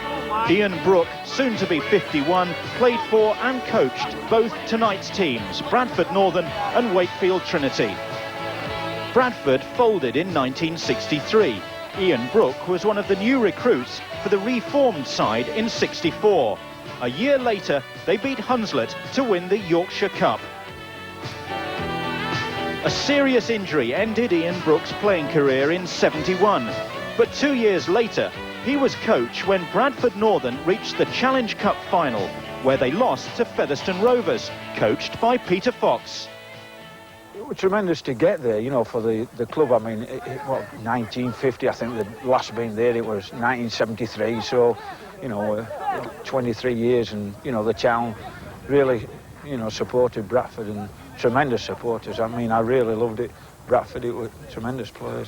Ian Brooke, soon to be 51, played for and coached both tonight's teams, Bradford Northern and Wakefield Trinity. Bradford folded in 1963. Ian Brooke was one of the new recruits for the reformed side in '64. A year later, they beat Hunslet to win the Yorkshire Cup. A serious injury ended Ian Brooke's playing career in '71. But 2 years later, he was coach when Bradford Northern reached the Challenge Cup final, where they lost to Featherstone Rovers, coached by Peter Fox. It was tremendous to get there, you know, for the club. I mean, what, 1950, I think the last been there, it was 1973, so, you know, 23 years, and, you know, the town really, you know, supported Bradford, and tremendous supporters. I mean, I really loved it. Bradford, it was tremendous players.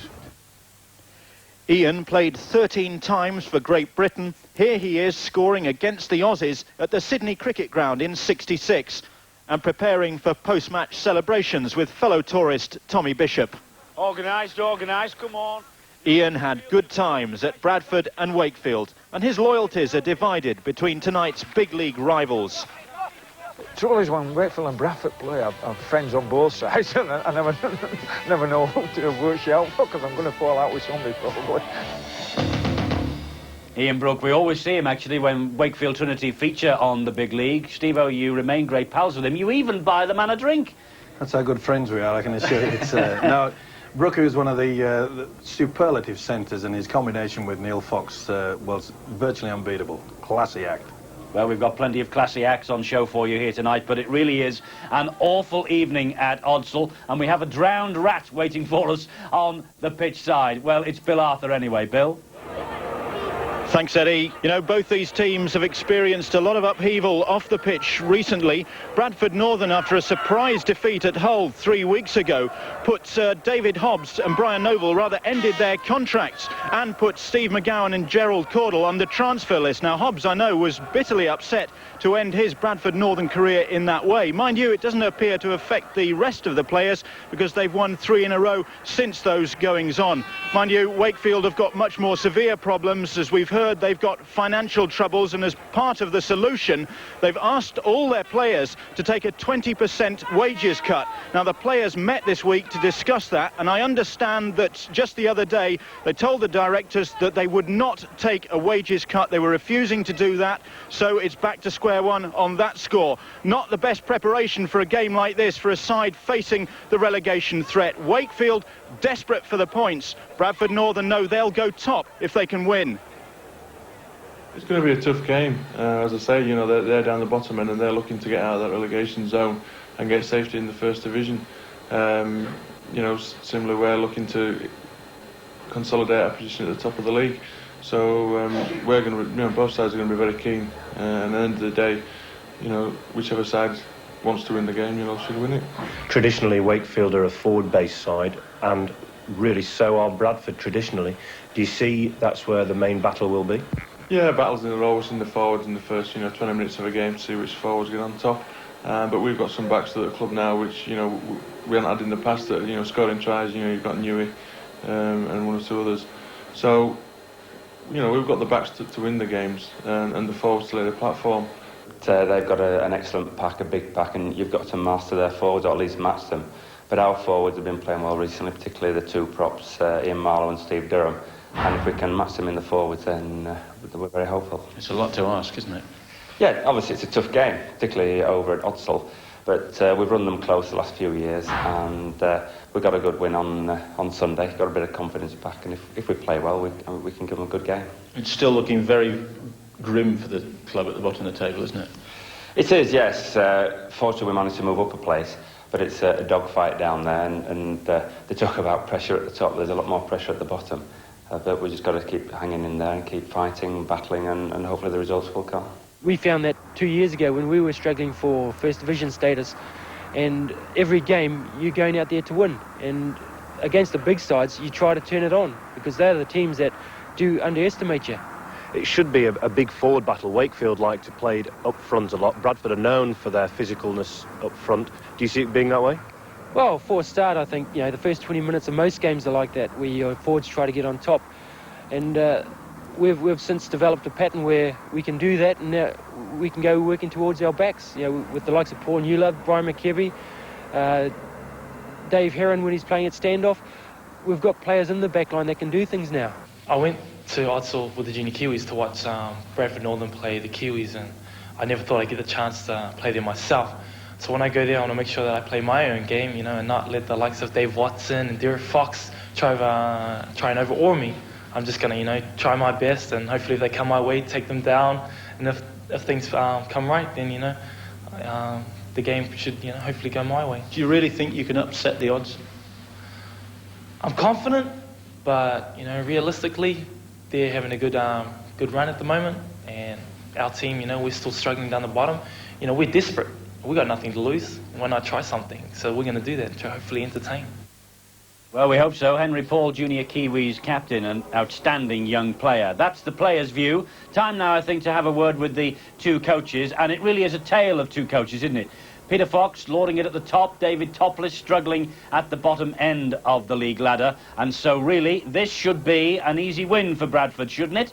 Ian played 13 times for Great Britain. Here he is scoring against the Aussies at the Sydney Cricket Ground in '66 and preparing for post-match celebrations with fellow tourist Tommy Bishop. Organised, come on. Ian had good times at Bradford and Wakefield, and his loyalties are divided between tonight's big league rivals. The trouble is, when Wakefield and Bradford play, I've friends on both sides, and I never know who to watch out for, because I'm going to fall out with somebody probably. Ian Brooke, we always see him actually when Wakefield Trinity feature on the big league. Steve-O, you remain great pals with him. You even buy the man a drink. That's how good friends we are, I can assure you. It's, now, Brooke is one of the superlative centres, and his combination with Neil Fox was virtually unbeatable. Classy act. Well, we've got plenty of classy acts on show for you here tonight, but it really is an awful evening at Odsal, and we have a drowned rat waiting for us on the pitch side. Well, it's Bill Arthur anyway. Bill? Thanks, Eddie. You know, both these teams have experienced a lot of upheaval off the pitch recently. Bradford Northern, after a surprise defeat at Hull 3 weeks ago, put David Hobbs and Brian Noble, rather ended their contracts and put Steve McGowan and Gerald Caudle on the transfer list. Now, Hobbs, I know, was bitterly upset to end his Bradford Northern career in that way. Mind you, it doesn't appear to affect the rest of the players because they've won 3 in a row since those goings-on. Mind you, Wakefield have got much more severe problems, as we've heard. They've got financial troubles, and as part of the solution, they've asked all their players to take a 20% wages cut. Now, the players met this week to discuss that, and I understand that just the other day they told the directors that they would not take a wages cut. They were refusing to do that, so it's back to square one on that score. Not the best preparation for a game like this for a side facing the relegation threat. Wakefield desperate for the points. Bradford Northern know they'll go top if they can win. It's going to be a tough game. As I say, you know, they're down the bottom end and they're looking to get out of that relegation zone and get safety in the first division. You know, similarly, we're looking to consolidate our position at the top of the league. So we're going to, you know, both sides are going to be very keen. And at the end of the day, you know, whichever side wants to win the game, you know, should win it. Traditionally, Wakefield are a forward-based side, and really so are Bradford traditionally. Do you see that's where the main battle will be? Yeah, battles are always in the forwards in the first, you know, 20 minutes of a game to see which forwards get on top. But we've got some backs to the club now, which, you know, we haven't had in the past, that, you know, scoring tries. You know, you've got Newey and 1 or 2 others. So, you know, we've got the backs to win the games and the forwards to lay the platform. They've got an excellent pack, a big pack, and you've got to master their forwards, or at least match them. But our forwards have been playing well recently, particularly the 2 props, Ian Marlowe and Steve Durham. And if we can match them in the forwards, then we're very hopeful. It's a lot to ask, isn't it? Yeah, obviously it's a tough game, particularly over at Odsal. But we've run them close the last few years, and we got a good win on Sunday. Got a bit of confidence back, and if we play well, we can give them a good game. It's still looking very grim for the club at the bottom of the table, isn't it? It is, yes. Fortunately, we managed to move up a place, but it's a dogfight down there, and they talk about pressure at the top. There's a lot more pressure at the bottom. But we just got to keep hanging in there and keep fighting, battling, and hopefully the results will come. We found that 2 years ago when we were struggling for First Division status, and every game you're going out there to win. And against the big sides, you try to turn it on, because they're the teams that do underestimate you. It should be a big forward battle. Wakefield like to play up front a lot. Bradford are known for their physicalness up front. Do you see it being that way? Well, for a start, I think, you know, the first 20 minutes of most games are like that, where your forwards try to get on top. And we've since developed a pattern where we can do that, and now we can go working towards our backs, you know, with the likes of Paul Newlove, Brian McKebby, Dave Heron when he's playing at standoff. We've got players in the back line that can do things now. I went to Odsal with the Junior Kiwis to watch Bradford Northern play the Kiwis, and I never thought I'd get the chance to play them myself. So when I go there, I want to make sure that I play my own game, you know, and not let the likes of Dave Watson and Derek Fox try and overawe me. I'm just going to, you know, try my best, and hopefully if they come my way, take them down. And if things come right, then, you know, the game should, you know, hopefully go my way. Do you really think you can upset the odds? I'm confident, but you know, realistically, they're having a good run at the moment, and our team, you know, we're still struggling down the bottom. You know, we're desperate. We got nothing to lose. Why not try something? So we're going to do that to hopefully entertain. Well, we hope so. Henry Paul, Junior Kiwis captain, an outstanding young player. That's the player's view. Time now, I think, to have a word with the two coaches, and it really is a tale of two coaches, isn't it? Peter Fox lauding it at the top, David Topless struggling at the bottom end of the league ladder, and so really this should be an easy win for Bradford, shouldn't it?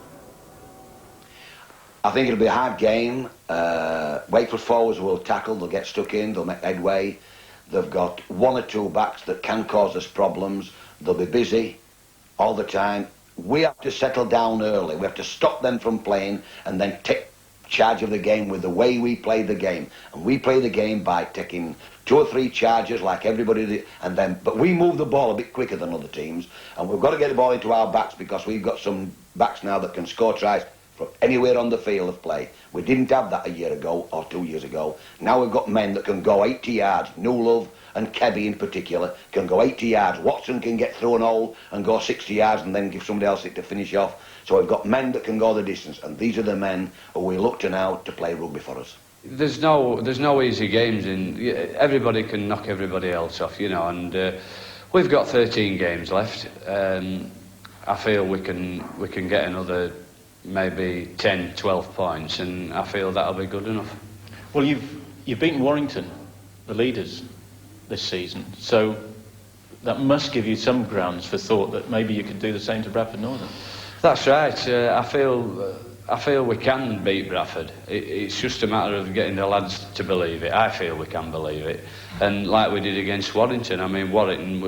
I think it'll be a hard game. Wakefield forwards will tackle, they'll get stuck in, they'll make headway. They've got one or two backs that can cause us problems. They'll be busy all the time. We have to settle down early. We have to stop them from playing and then take charge of the game with the way we play the game. And we play the game by taking 2 or 3 charges like everybody did, and then, but we move the ball a bit quicker than other teams, and we've got to get the ball into our backs because we've got some backs now that can score tries from anywhere on the field of play. We didn't have that a year ago or 2 years ago. Now we've got men that can go 80 yards. Newlove and Kebby in particular can go 80 yards. Watson can get through an hole and go 60 yards and then give somebody else it to finish off. So we've got men that can go the distance, and these are the men who we look to now to play rugby for us. There's no easy games everybody can knock everybody else off, you know, and we've got 13 games left. I feel we can get another maybe 10, 12 points, and I feel that'll be good enough. Well, you've beaten Warrington, the leaders, this season, so that must give you some grounds for thought that maybe you could do the same to Bradford Northern. That's right. I feel we can beat Bradford. It's just a matter of getting the lads to believe it. I feel we can believe it, and like we did against Warrington. I mean, Warrington,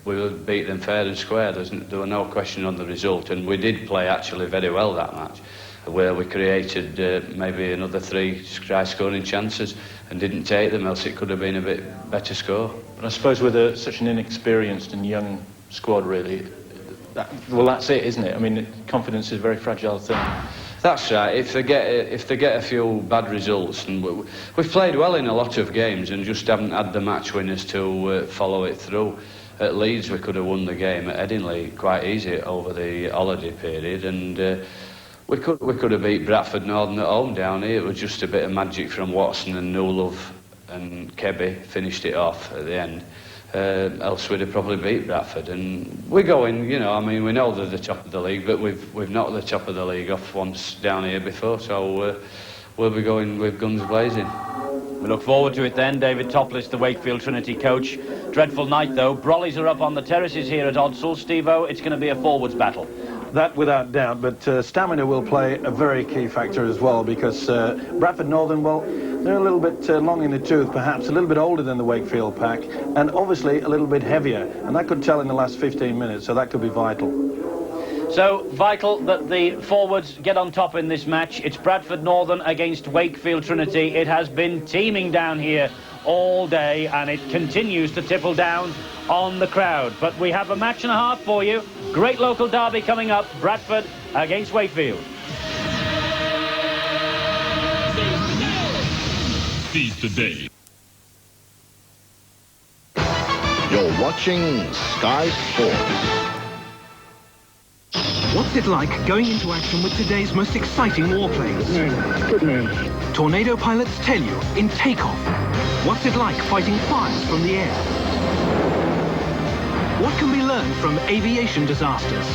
we beat them fair and square. There were no question on the result, and we did play actually very well that match, where we created maybe another 3 try-scoring chances and didn't take them, else it could have been a bit better score. But I suppose with such an inexperienced and young squad, really, well, that's it, isn't it? I mean, confidence is a very fragile thing. That's right. If they get a few bad results, and we've played well in a lot of games and just haven't had the match winners to follow it through. At Leeds, we could have won the game. At Headingley, quite easy over the holiday period, and we could have beat Bradford Northern at home down here. It was just a bit of magic from Watson and Newlove, and Kebby finished it off at the end. Else we'd have probably beat Bradford, and we're going, you know, I mean, we know they're the top of the league, but we've knocked the top of the league off once down here before, so we'll be going with guns blazing. We look forward to it then. David Topless, the Wakefield Trinity coach. Dreadful night though. Brollies are up on the terraces here at Odsall. Steve-O, it's going to be a forwards battle. That without doubt, but stamina will play a very key factor as well, because Bradford Northern, well, they're a little bit long in the tooth, perhaps a little bit older than the Wakefield pack, and obviously a little bit heavier, and that could tell in the last 15 minutes, so that could be vital. So vital that the forwards get on top in this match. It's Bradford Northern against Wakefield Trinity. It has been teeming down here all day, and it continues to tipple down on the crowd. But we have a match and a half for you. Great local derby coming up, Bradford against Wakefield. Seize the day. You're watching Sky Sports. What's it like going into action with today's most exciting warplanes? Good man. Tornado pilots tell you in takeoff. What's it like fighting fires from the air? What can be learned from aviation disasters?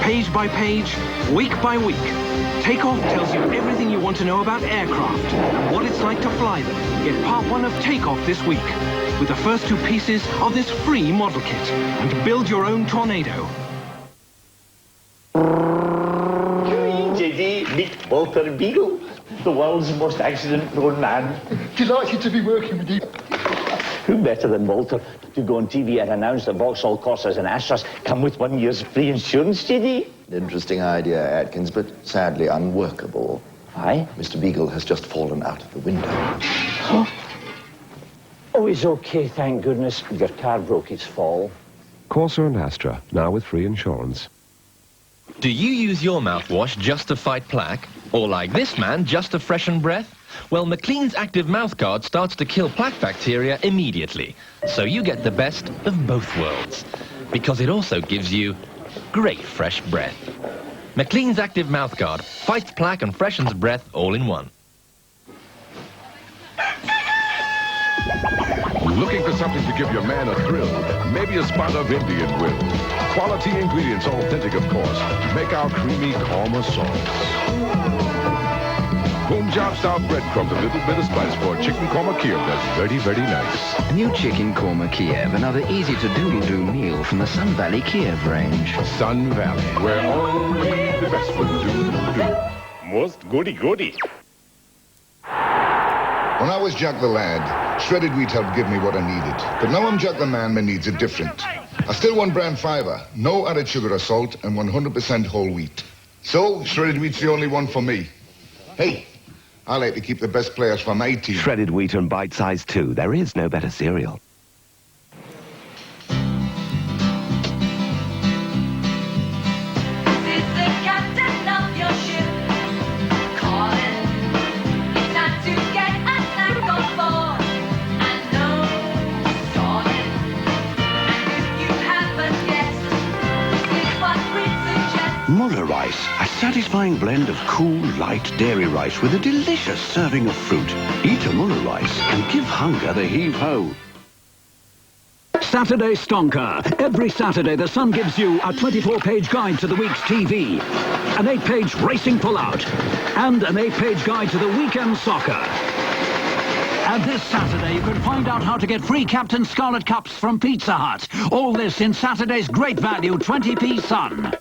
Page by page, week by week, Takeoff tells you everything you want to know about aircraft and what it's like to fly them. Get part 1 of Takeoff this week with the first 2 pieces of this free model kit, and build your own Tornado. JD, meet Walter Beagle, the world's most accident-prone man. Delighted to be working with you. Who better than Walter to go on TV and announce that Vauxhall Corsas and Astras come with 1 year's free insurance, JD? Interesting idea, Atkins, but sadly unworkable. Why? Mr. Beagle has just fallen out of the window. Oh, he's okay, thank goodness. Your car broke its fall. Corsa and Astra, now with free insurance. Do you use your mouthwash just to fight plaque? Or like this man, just to freshen breath? Well, McLean's Active Mouthguard starts to kill plaque bacteria immediately, so you get the best of both worlds, because it also gives you great fresh breath. McLean's Active Mouthguard fights plaque and freshens breath all in one. Looking for something to give your man a thrill? Maybe a spot of Indian will. Quality ingredients, authentic of course, make our creamy korma sauce. Punjab style breadcrumbs, a little bit of spice for a chicken korma Kiev that's very, very nice. New chicken korma Kiev, another easy-to-doodle-do meal from the Sun Valley Kiev range. Sun Valley, where only the best will do. Most goody-goody. When I was Jack the Lad, shredded wheat helped give me what I needed. But now I'm Jack the Man, my needs are different. I still want bran fibre, no added sugar or salt, and 100% whole wheat. So, shredded wheat's the only one for me. Hey, I like to keep the best players for my team. Shredded wheat and bite size too. There is no better cereal. Muller rice, a satisfying blend of cool, light dairy rice with a delicious serving of fruit. Eat a Muller rice and give hunger the heave-ho. Saturday Stonker. Every Saturday, The Sun gives you a 24-page guide to the week's TV, an 8-page racing pull-out, and an 8-page guide to the weekend soccer. And this Saturday, you can find out how to get free Captain Scarlet Cups from Pizza Hut. All this in Saturday's great value 20p Sun.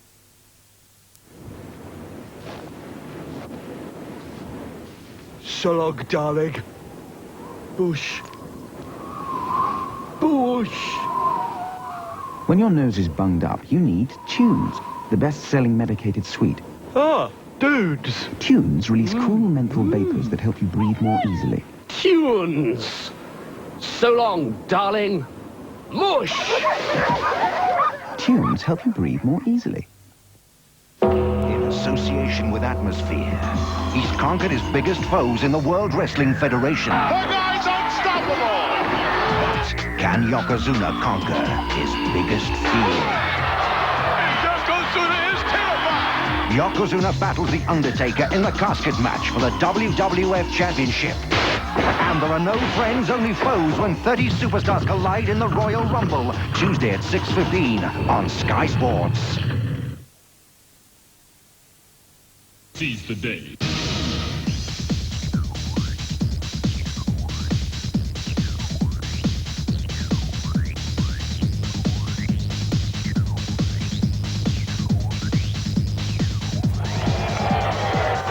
Solog, darling. Bush. Bush. When your nose is bunged up, you need Tunes, the best-selling medicated sweet. Ah, dudes. Tunes release cool menthol vapors that help you breathe more easily. Tunes. So long, darling. Mush. Tunes help you breathe more easily. In association with Atmosphere, he's conquered his biggest foes in the World Wrestling Federation. The guy's unstoppable! But can Yokozuna conquer his biggest fear? Yokozuna is terrified! Yokozuna battles The Undertaker in the casket match for the WWF Championship. And there are no friends, only foes when 30 superstars collide in the Royal Rumble. Tuesday at 6:15 on Sky Sports. Seize the day.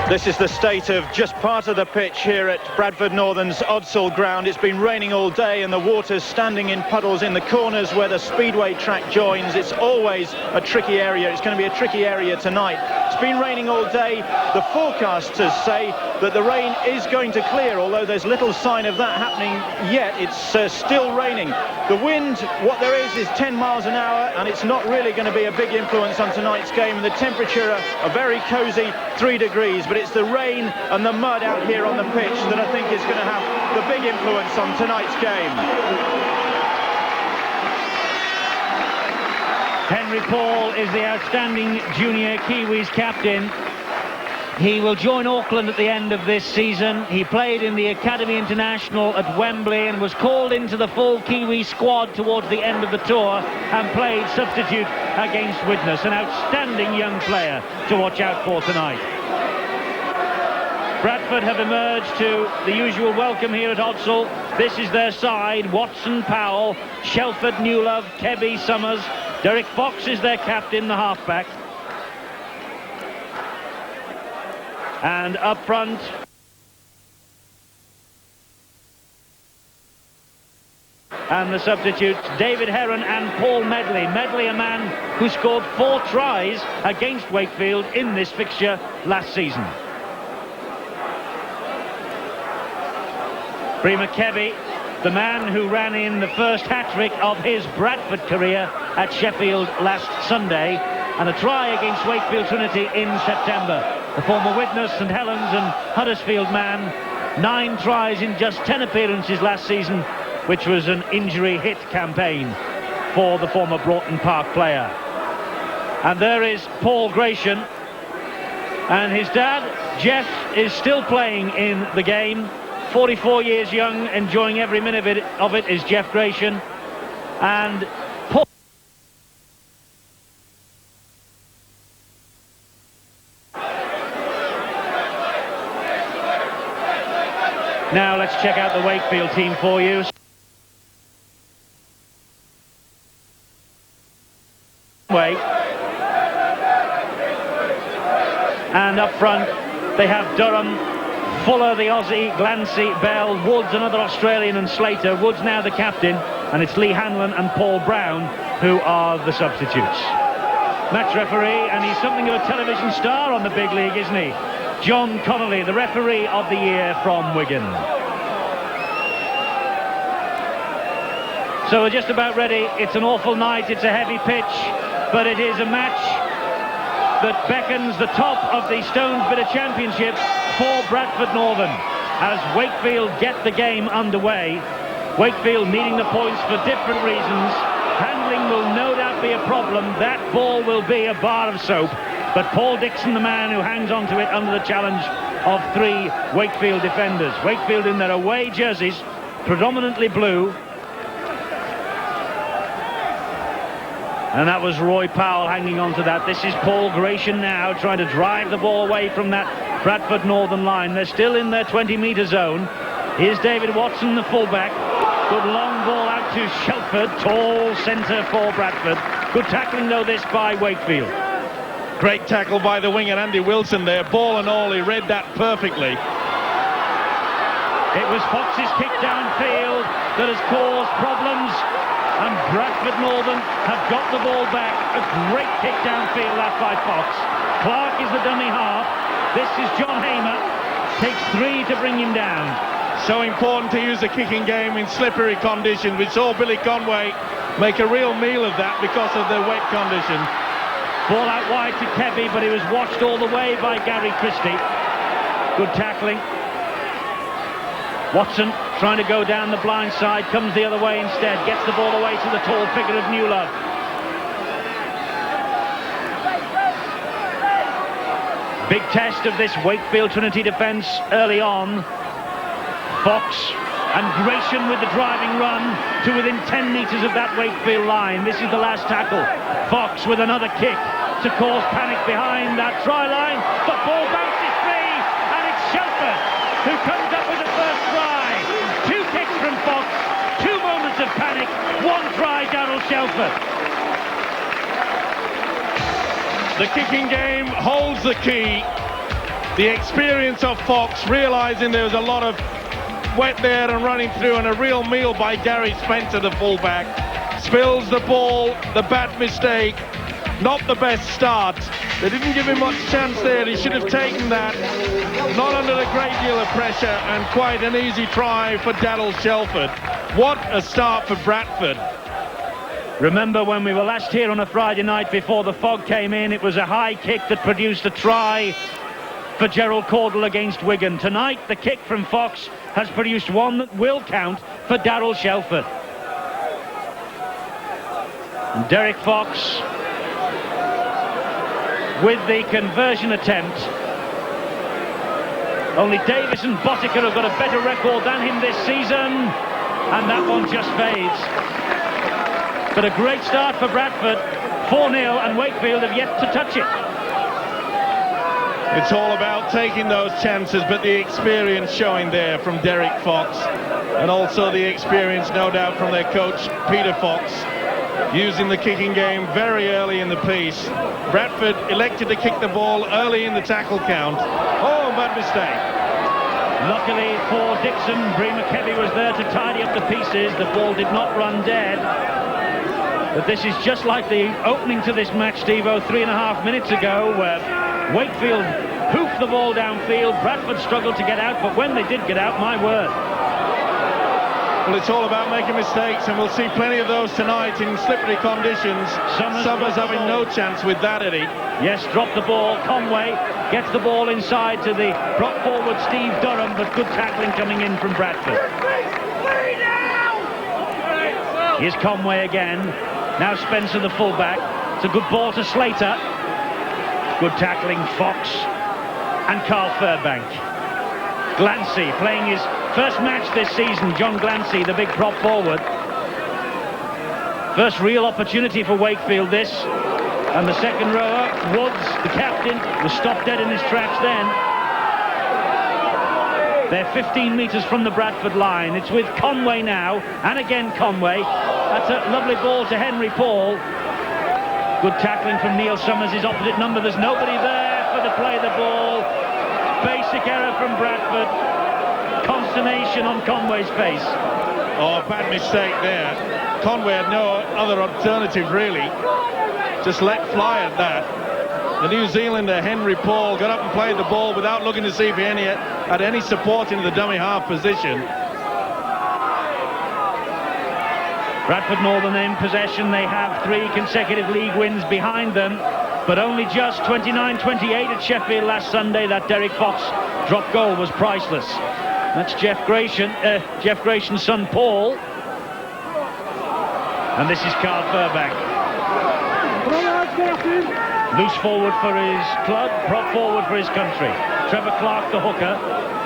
This is the state of just part of the pitch here at Bradford Northern's Odsall ground. It's been raining all day and the water's standing in puddles in the corners where the speedway track joins. It's always a tricky area. It's going to be a tricky area tonight. It's been raining all day. The forecasters say that the rain is going to clear, although there's little sign of that happening yet. It's still raining. The wind, what there is 10 miles an hour, and it's not really going to be a big influence on tonight's game. And the temperature, a very cosy 3 degrees. But it's the rain and the mud out here on the pitch that I think is going to have the big influence on tonight's game. Henry Paul is the outstanding junior Kiwis captain. He will join Auckland at the end of this season. He played in the Academy International at Wembley and was called into the full Kiwi squad towards the end of the tour and played substitute against Widnes. An outstanding young player to watch out for tonight. Bradford have emerged to the usual welcome here at Odsall. This is their side: Watson, Powell, Shelford, Newlove, Kebby, Summers. Derek Fox is their captain, the halfback. And up front, and the substitutes, David Heron and Paul Medley. Medley, a man who scored 4 tries against Wakefield in this fixture last season. Prima Kebby, the man who ran in the first hat-trick of his Bradford career at Sheffield last Sunday, and a try against Wakefield Trinity in September. The former Widnes, St Helens and Huddersfield man 9 tries in just 10 appearances last season, which was an injury-hit campaign for the former Broughton Park player. And there is Paul Gratian, and his dad, Jeff, is still playing in the game. 44 years young, enjoying every minute of it is Jeff Gratian. And Paul... Now let's check out the Wakefield team for you. And up front they have Durham, Fuller the Aussie, Glancy, Bell, Woods another Australian, and Slater. Woods now the captain, and it's Lee Hanlon and Paul Brown who are the substitutes. Match referee, and he's something of a television star on the big league, isn't he? John Connolly, the referee of the year from Wigan. So we're just about ready. It's an awful night, it's a heavy pitch, but it is a match that beckons the top of the Stones Bitter Championship for Bradford Northern as Wakefield get the game underway. Wakefield needing the points for different reasons. Handling will no doubt be a problem. That ball will be a bar of soap. But Paul Dixon, the man who hangs on to it under the challenge of 3 Wakefield defenders. Wakefield in their away jerseys, predominantly blue. And that was Roy Powell hanging on to that. This is Paul Gratian now trying to drive the ball away from that Bradford Northern line. They're still in their 20-metre zone. Here's David Watson, the fullback. Good long ball out to Shelford. Tall centre for Bradford. Good tackling, though, this by Wakefield. Great tackle by the winger, Andy Wilson there. Ball and all, he read that perfectly. It was Fox's kick downfield that has caused problems. And Bradford Northern have got the ball back. A great kick downfield, that by Fox. Clark is the dummy half. This is John Hamer. Takes 3 to bring him down. So important to use the kicking game in slippery conditions. We saw Billy Conway make a real meal of that because of the wet condition. Ball out wide to Kevy, but he was watched all the way by Gary Christie. Good tackling. Watson trying to go down the blind side, comes the other way instead, gets the ball away to the tall figure of Newlove. Big test of this Wakefield Trinity defence early on. Fox and Gratian with the driving run to within 10 metres of that Wakefield line. This is the last tackle. Fox with another kick to cause panic behind that try line. The ball bounces free, and it's Shelford who comes up with the first try. 2 kicks from Fox, 2 moments of panic, 1 try, Darryl Shelford. The kicking game holds the key. The experience of Fox, realising there was a lot of wet there and running through, and a real meal by Gary Spencer, the fullback. Spills the ball, the bad mistake. Not the best start. They didn't give him much chance there. He should have taken that. Not under a great deal of pressure, and quite an easy try for Darryl Shelford. What a start for Bradford. Remember when we were last here on a Friday night before the fog came in, it was a high kick that produced a try for Gerald Caudle against Wigan. Tonight, the kick from Fox has produced one that will count for Darryl Shelford. And Derek Fox with the conversion attempt. Only Davis and Bottiker have got a better record than him this season, and that one just fades. But a great start for Bradford, 4-0, and Wakefield have yet to touch it. It's all about taking those chances, but the experience showing there from Derek Fox, and also the experience, no doubt, from their coach, Peter Fox, using the kicking game very early in the piece. Bradford elected to kick the ball early in the tackle count. Oh, bad mistake. Luckily for Dixon, Bree McKevy was there to tidy up the pieces. The ball did not run dead. But this is just like the opening to this match, Steve-O, 3.5 minutes ago, where Wakefield hoofed the ball downfield. Bradford struggled to get out, but when they did get out, my word. Well, it's all about making mistakes, and we'll see plenty of those tonight in slippery conditions. Summers having no chance with that, Eddie. Yes, drop the ball. Conway gets the ball inside to the prop forward Steve Durham, but good tackling coming in from Bradford. Here's Conway again. Now Spencer, the fullback. It's a good ball to Slater. Good tackling, Fox and Carl Fairbank. Glancy playing his first match this season. John Glancy, the big prop forward. First real opportunity for Wakefield, this. And the second rower, Woods, the captain, was stopped dead in his tracks then. They're 15 metres from the Bradford line. It's with Conway now, and again Conway. That's a lovely ball to Henry Paul. Good tackling from Neil Summers, his opposite number. There's nobody there for the play the ball. Basic error from Bradford. Consternation on Conway's face. Oh, bad mistake there. Conway had no other alternative, really. Just let fly at that. The New Zealander, Henry Paul, got up and played the ball without looking to see if he had any support in the dummy half position. Bradford Northern in possession. They have 3 consecutive league wins behind them, but only just 29-28 at Sheffield last Sunday. That Derek Fox drop goal was priceless. That's Jeff Grayson's son Paul. And this is Carl Fairbank. Loose forward for his club, prop forward for his country. Trevor Clark, the hooker,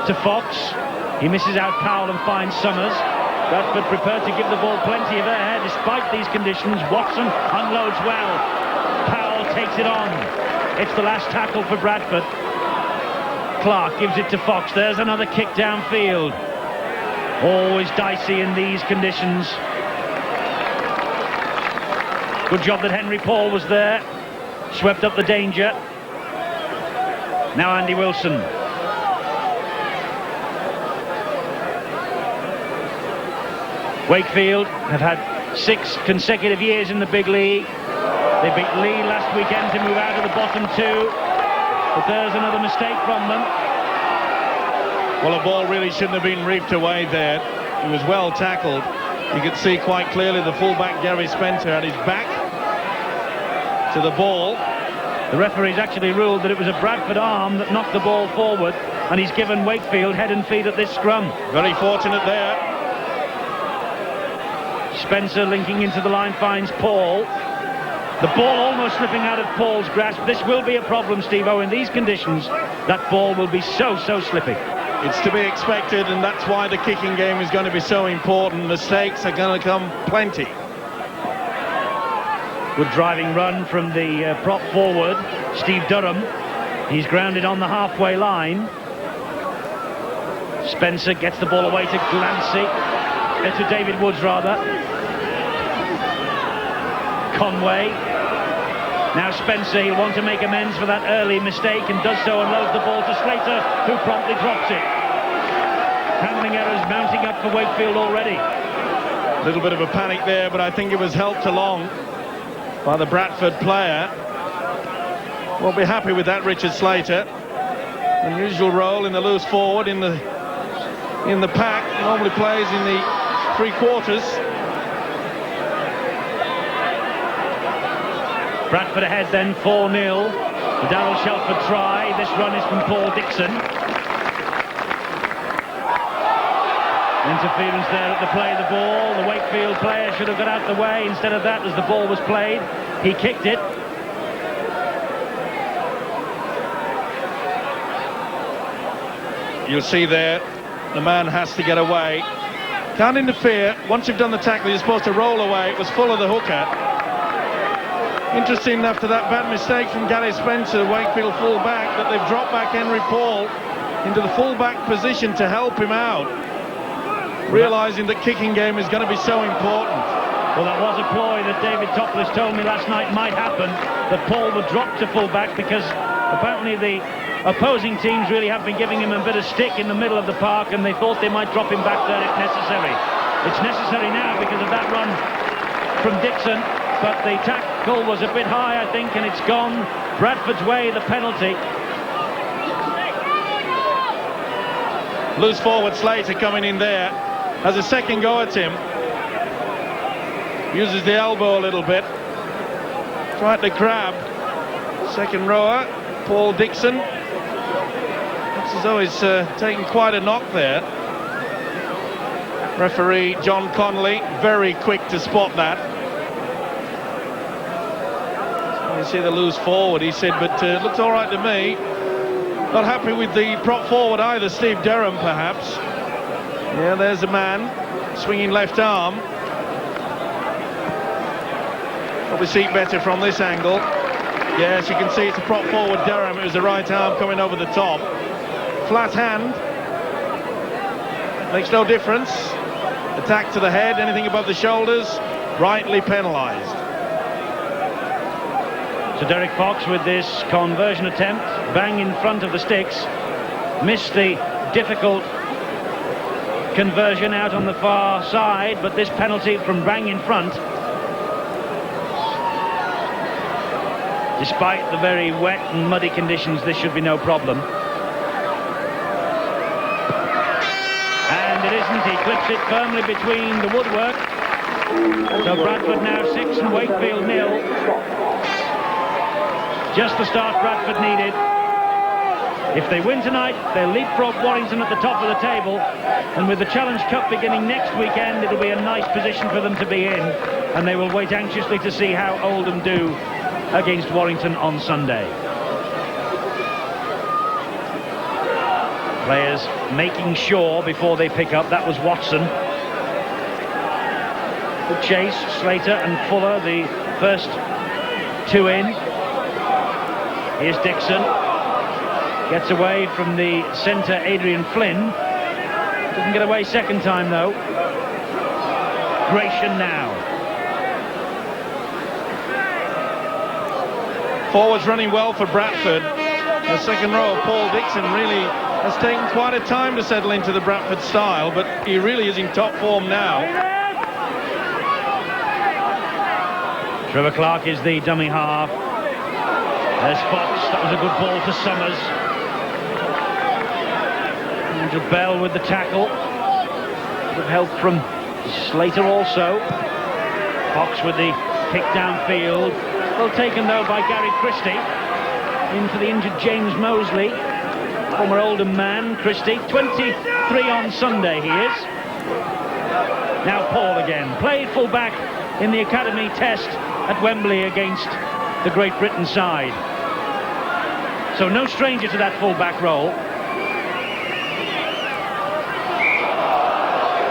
to Fox. He misses out Powell and finds Summers. Bradford prepared to give the ball plenty of air despite these conditions. Watson unloads well. Powell takes it on. It's the last tackle for Bradford. Clark gives it to Fox. There's another kick downfield. Always dicey in these conditions. Good job that Henry Paul was there. Swept up the danger. Now Andy Wilson. Wakefield have had 6 consecutive years in the big league. They beat Lee last weekend to move out of the bottom 2. But there's another mistake from them. Well, the ball really shouldn't have been reaped away there. It was well tackled. You could see quite clearly the fullback Gary Spencer had his back to the ball. The referee's actually ruled that it was a Bradford arm that knocked the ball forward, and he's given Wakefield head and feet at this scrum. Very fortunate there. Spencer linking into the line finds Paul. The ball almost slipping out of Paul's grasp. This will be a problem, Steve-O. In these conditions, that ball will be so slippy. It's to be expected, and that's why the kicking game is going to be so important. Mistakes are going to come plenty. Good driving run from the prop forward, Steve Durham. He's grounded on the halfway line. Spencer gets the ball away to Glancy. To David Woods, rather. Conway. Now Spencer, he'll want to make amends for that early mistake and does so and loads the ball to Slater, who promptly drops it. Handling errors mounting up for Wakefield already. A little bit of a panic there, but I think it was helped along by the Bradford player. Won't be happy with that, Richard Slater. Unusual role in the loose forward in the pack. Normally plays in the 3/4. Bradford ahead then 4-0. The Darryl Shelford try. This run is from Paul Dixon. Interference there at the play of the ball. The Wakefield player should have got out the way. Instead of that, as the ball was played, he kicked it. You'll see there, the man has to get away. Can't interfere. Once you've done the tackle, you're supposed to roll away. It was full of the hooker. Interesting, after that bad mistake from Gary Spencer, Wakefield full-back, that they've dropped back Henry Paul into the full-back position to help him out, realising that kicking game is going to be so important. Well, that was a ploy that David Topless told me last night might happen, that Paul would drop to full-back, because apparently the opposing teams really have been giving him a bit of stick in the middle of the park, and they thought they might drop him back there if necessary. It's necessary now because of that run from Dixon, but the tackle was a bit high, I think, and it's gone Bradford's way, the penalty. Loose forward Slater coming in there. has a second go at him. Uses the elbow a little bit. Tried to grab. Second rower, Paul Dixon. Looks as though he's taken quite a knock there. Referee John Connolly, very quick to spot that. You see the loose forward, he said, but looks all right to me. Not happy with the prop forward either, Steve Durham, perhaps. Yeah, there's a man swinging left arm. Probably see it better from this angle. Yes, you can see it's a prop forward Durham. It was the right arm coming over the top. Flat hand. Makes no difference. Attack to the head, anything above the shoulders, rightly penalised. So Derek Fox with this conversion attempt, bang in front of the sticks, missed the difficult conversion out on the far side, but this penalty from bang in front, despite the very wet and muddy conditions, this should be no problem. And it isn't, he clips it firmly between the woodwork. So Bradford now 6 and Wakefield 0. Just the start Bradford needed. If they win tonight, they'll leapfrog Warrington at the top of the table, and with the Challenge Cup beginning next weekend, it'll be a nice position for them to be in, and they will wait anxiously to see how Oldham do against Warrington on Sunday. Players making sure before they pick up. That was Watson. Good chase, Slater and Fuller, the first two in. Here's Dixon. Gets away from the centre, Adrian Flynn. Doesn't get away second time, though. Gratian now. Forwards running well for Bradford. The second row of Paul Dixon really has taken quite a time to settle into the Bradford style, but he really is in top form now. Trevor Clark is the dummy half. There's Fox. That was a good ball to Summers. Andrew Bell with the tackle. Good help from Slater also. Fox with the kick downfield. Well taken though by Gary Christie. In for the injured James Mosley. Former Oldham man, Christie. 23 on Sunday he is. Now Paul again. Played full back in the academy test at Wembley against the Great Britain side. So no stranger to that full-back role.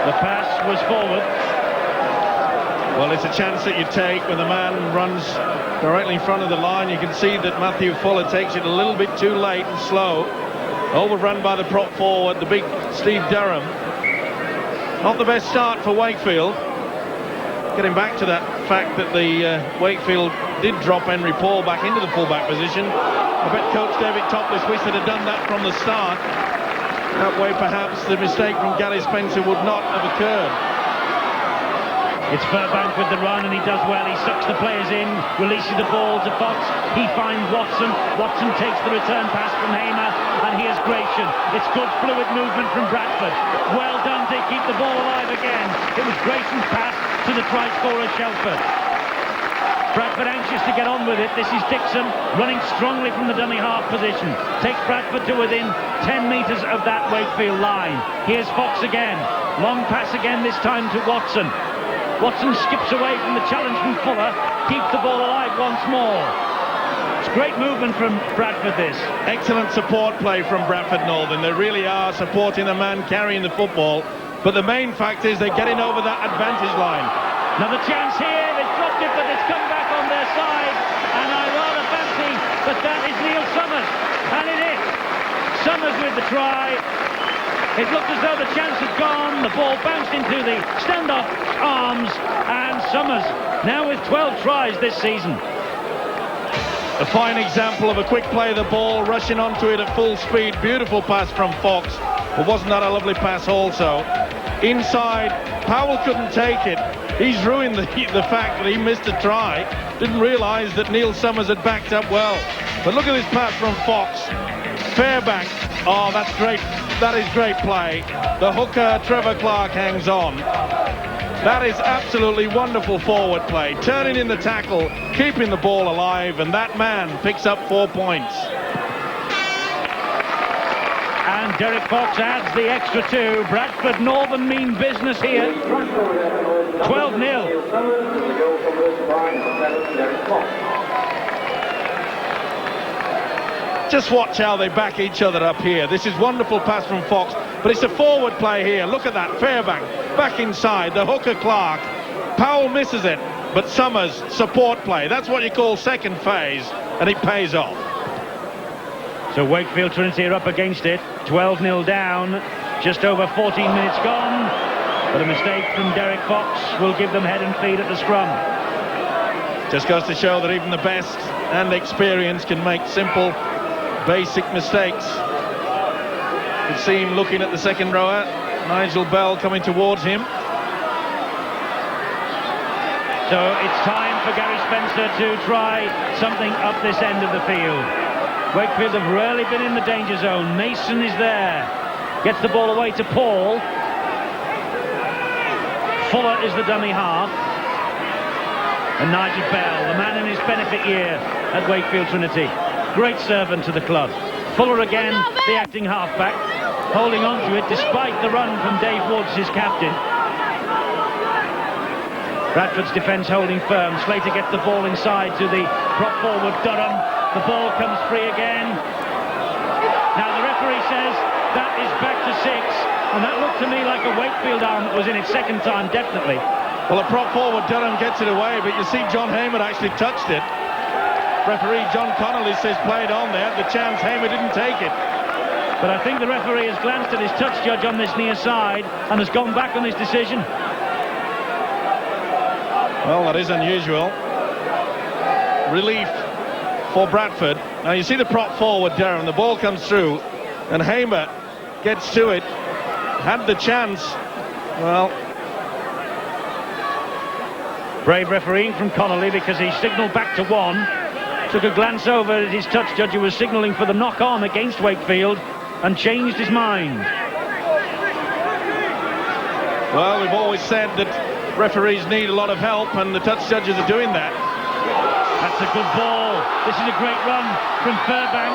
The pass was forward. Well, it's a chance that you take when the man runs directly in front of the line. You can see that Matthew Fuller takes it a little bit too late and slow. Overrun by the prop forward, the big Steve Durham. Not the best start for Wakefield. Getting back to that fact that the Wakefield did drop Henry Paul back into the full-back position. I bet Coach David Topless wished they'd have done that from the start. That way, perhaps, the mistake from Gary Spencer would not have occurred. It's Furbank with the run, and he does well. He sucks the players in, releases the ball to Fox. He finds Watson. Watson takes the return pass from Hamer, and here's Gratian. It's good fluid movement from Bradford. Well done to keep the ball alive again. It was Gratian's pass to the try scorer, Shelford. Bradford anxious to get on with it. This is Dixon running strongly from the dummy half position. Takes Bradford to within 10 metres of that Wakefield line. Here's Fox again. Long pass again, this time to Watson. Watson skips away from the challenge from Fuller. Keeps the ball alive once more. It's great movement from Bradford, this. Excellent support play from Bradford Northern. They really are supporting the man carrying the football. But the main fact is they're getting over that advantage line. Another chance here. They've dropped it, but it's come back on their side. And I rather fancy that that is Neil Summers. And it is. Summers with the try. It looked as though the chance had gone. The ball bounced into the stand-off arms. And Summers now with 12 tries this season. A fine example of a quick play of the ball, rushing onto it at full speed. Beautiful pass from Fox. But wasn't that a lovely pass also? Inside, Powell couldn't take it. He's ruined the fact that he missed a try. Didn't realise that Neil Summers had backed up well. But look at this pass from Fox. Fairbank. Oh, that's great That is great play. The hooker, Trevor Clark, hangs on. That is absolutely wonderful forward play. Turning in the tackle, keeping the ball alive, and that man picks up 4 points. And Derek Fox adds the extra 2. Bradford Northern mean business here. 12-0. Just watch how they back each other up here. This is wonderful pass from Fox, but it's a forward play here. Look at that, Fairbank back inside, the hooker Clark. Powell misses it, but Summers, support play. That's what you call second phase, and it pays off. So Wakefield Trinity are up against it. 12-0 down, just over 14 minutes gone. But a mistake from Derek Fox will give them head and feet at the scrum. Just goes to show that even the best and experience can make simple, basic mistakes. You can see him looking at the second rower, Nigel Bell coming towards him. So it's time for Gary Spencer to try something up this end of the field. Wakefield have rarely been in the danger zone. Mason is there. Gets the ball away to Paul. Fuller is the dummy half. And Nigel Bell, the man in his benefit year at Wakefield Trinity. Great servant to the club. Fuller again, the acting halfback, holding on to it despite the run from Dave Woods, his captain. Bradford's defence holding firm. Slater gets the ball inside to the prop forward Durham. The ball comes free again. Now the referee says that is back to 6, and that looked to me like a Wakefield arm that was in its second time, definitely. Well, the prop forward Durham gets it away, but you see John Hamer actually touched it. Referee John Connolly says played on there. The chance, Hamer didn't take it. But I think the referee has glanced at his touch judge on this near side and has gone back on his decision. Well, that is unusual. Relief for Bradford. Now you see the prop forward Durham. The ball comes through and Hamer gets to it. Had the chance. Well, brave refereeing from Connolly because he signalled back to 1. Took a glance over at his touch judge who was signalling for the knock-on against Wakefield and changed his mind. Well, we've always said that referees need a lot of help, and the touch judges are doing that. That's a good ball. This is a great run from Fairbank.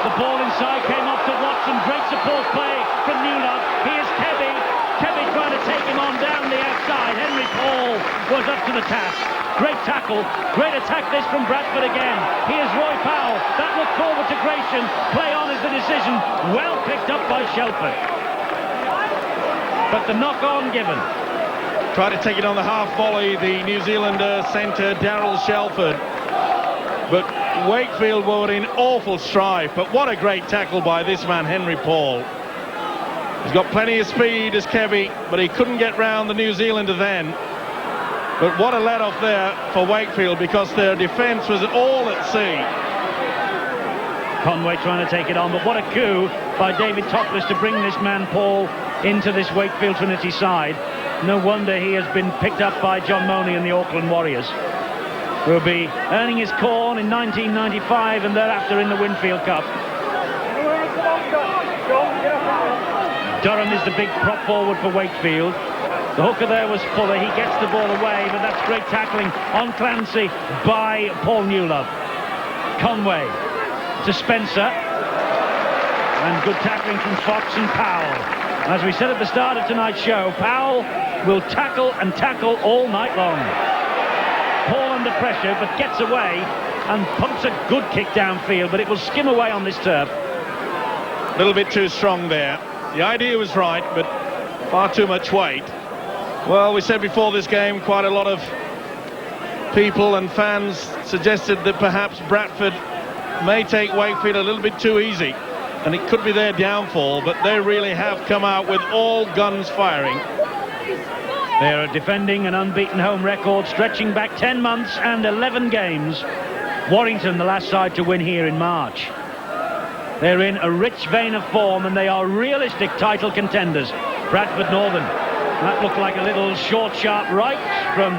The ball inside came off to Watson. Great support play from Newlove. Here's Kebby. Kebby trying to take him on down the outside. Henry Paul was up to the task. Great tackle. Great attack this from Bradford again. Here's Roy Powell. That look forward to Gratian. Play on is the decision. Well picked up by Shelford. But the knock-on given. Tried to take it on the half volley, the New Zealander centre, Darryl Shelford. But Wakefield were in awful strife. But what a great tackle by this man, Henry Paul. He's got plenty of speed as Kebby, but he couldn't get round the New Zealander then. But what a let-off there for Wakefield, because their defence was all at sea. Conway trying to take it on, but what a coup by David Topless to bring this man Paul into this Wakefield Trinity side. No wonder he has been picked up by John Money and the Auckland Warriors. Will be earning his corn in 1995 and thereafter in the Winfield Cup. Durham is the big prop forward for Wakefield. The hooker there was Fuller. He gets the ball away, but that's great tackling on Clancy by Paul Newlove. Conway to Spencer. And good tackling from Fox and Powell. As we said at the start of tonight's show, Powell will tackle and tackle all night long. Paul under pressure, but gets away and pumps a good kick downfield, but it will skim away on this turf. A little bit too strong there. The idea was right, but far too much weight. Well, we said before this game, quite a lot of people and fans suggested that perhaps Bradford may take Wakefield a little bit too easy, and it could be their downfall, but they really have come out with all guns firing. They are defending an unbeaten home record, stretching back 10 months and 11 games. Warrington, the last side to win here in March. They're in a rich vein of form, and they are realistic title contenders. Bradford Northern. That looked like a little short, sharp right from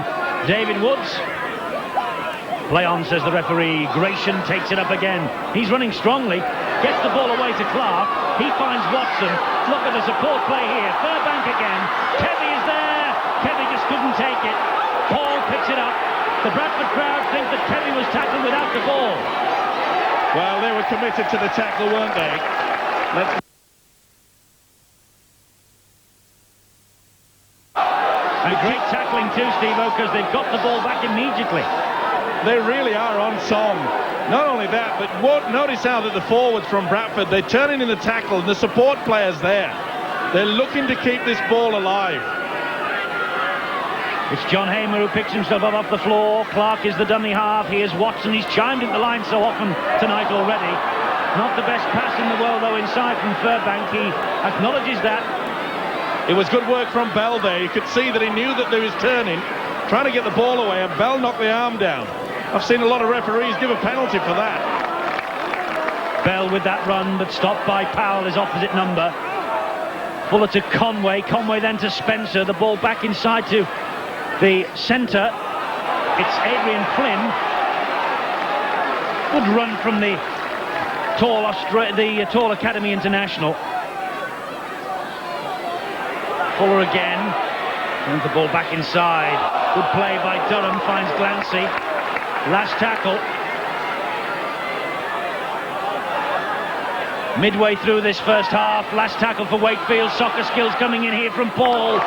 David Woods. Play on, says the referee. Gratian takes it up again. He's running strongly. gets the ball away to Clark. He finds Watson. Look at the support play here. Furbank again. Kevy is there. Kevy just couldn't take it. Paul picks it up. The Bradford crowd think that Kevy was tackled without the ball. Well, they were committed to the tackle, weren't they? And great tackling too, Steve-O, because they've got the ball back immediately. They really are on song. Not only that, but notice how that the forwards from Bradford, they're turning in the tackle, and the support players there. They're looking to keep this ball alive. It's John Hamer who picks himself up off the floor. Clark is the dummy half. Here's Watson. He's chimed in the line so often tonight already. Not the best pass in the world, though, inside from Furbank. He acknowledges that. It was good work from Bell there. You could see that he knew that there was turning, trying to get the ball away, and Bell knocked the arm down. I've seen a lot of referees give a penalty for that. Bell with that run, but stopped by Powell, his opposite number. Fuller to Conway. Conway then to Spencer. The ball back inside to the centre. It's Adrian Flynn. Good run from the tall Academy International. Fuller again. And the ball back inside. Good play by Durham. Finds Glancy. Last tackle. Midway through this first half. Last tackle for Wakefield. Soccer skills coming in here from Paul.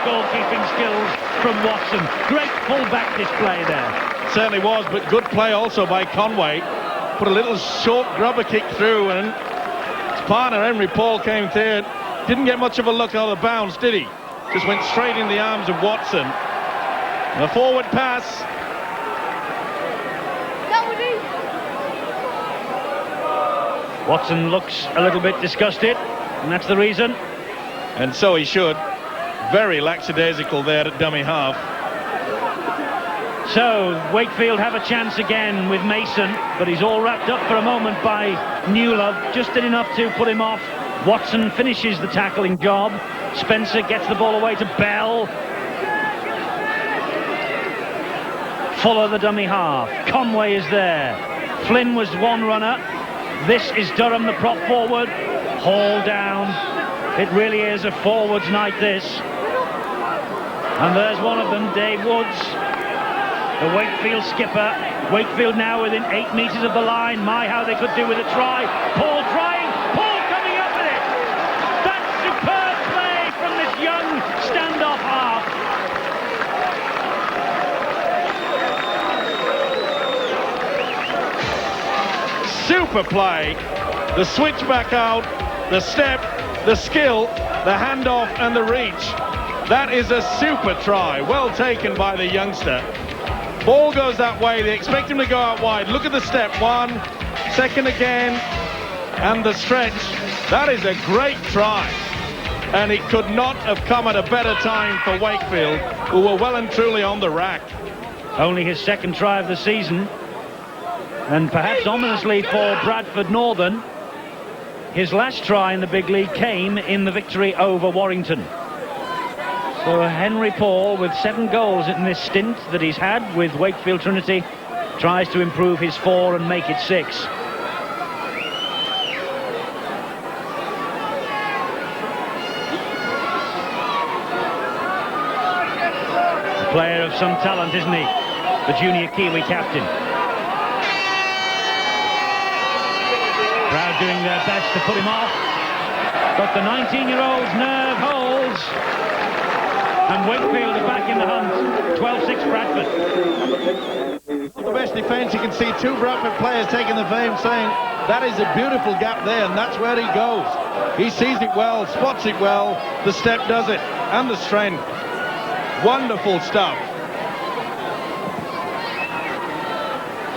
Goalkeeping skills from Watson. Great full-back display there. Certainly was, but good play also by Conway. Put a little short grubber kick through, and his partner Henry Paul came through. Didn't get much of a look out of the bounce, did he? Just went straight in the arms of Watson. And a forward pass. Watson looks a little bit disgusted, and that's the reason. And so he should. Very lackadaisical there at dummy half. So Wakefield have a chance again with Mason, but he's all wrapped up for a moment by Newlove. Just did enough to put him off. Watson finishes the tackling job. Spencer gets the ball away to Bell. Fuller the dummy half. Conway is there. Flynn was one runner. This is Durham, the prop forward. Haul down. It really is a forwards night, this. And there's one of them, Dave Woods, the Wakefield skipper. Wakefield now within 8 metres of the line. My, how they could do with a try. Paul trying. Paul coming up with it. That's superb play from this young standoff half. Super play. The switch back out, the step, the skill, the handoff and the reach. That is a super try. Well taken by the youngster. Ball goes that way. They expect him to go out wide. Look at the step. 1 second again. And the stretch. That is a great try. And it could not have come at a better time for Wakefield, who were well and truly on the rack. Only his second try of the season. And perhaps ominously for Bradford Northern, his last try in the big league came in the victory over Warrington. So Henry Paul, with 7 goals in this stint that he's had with Wakefield Trinity, tries to improve his 4 and make it 6. A player of some talent, isn't he? The junior Kiwi captain. Crowd doing their best to put him off. But the 19-year-old's nerve holds. And Wakefield are back in the hunt. 12-6 Bradford. The best defence, you can see 2 Bradford players taking the fame, saying that is a beautiful gap there, and that's where he goes. He sees it well, spots it well, the step does it, and the strength. Wonderful stuff.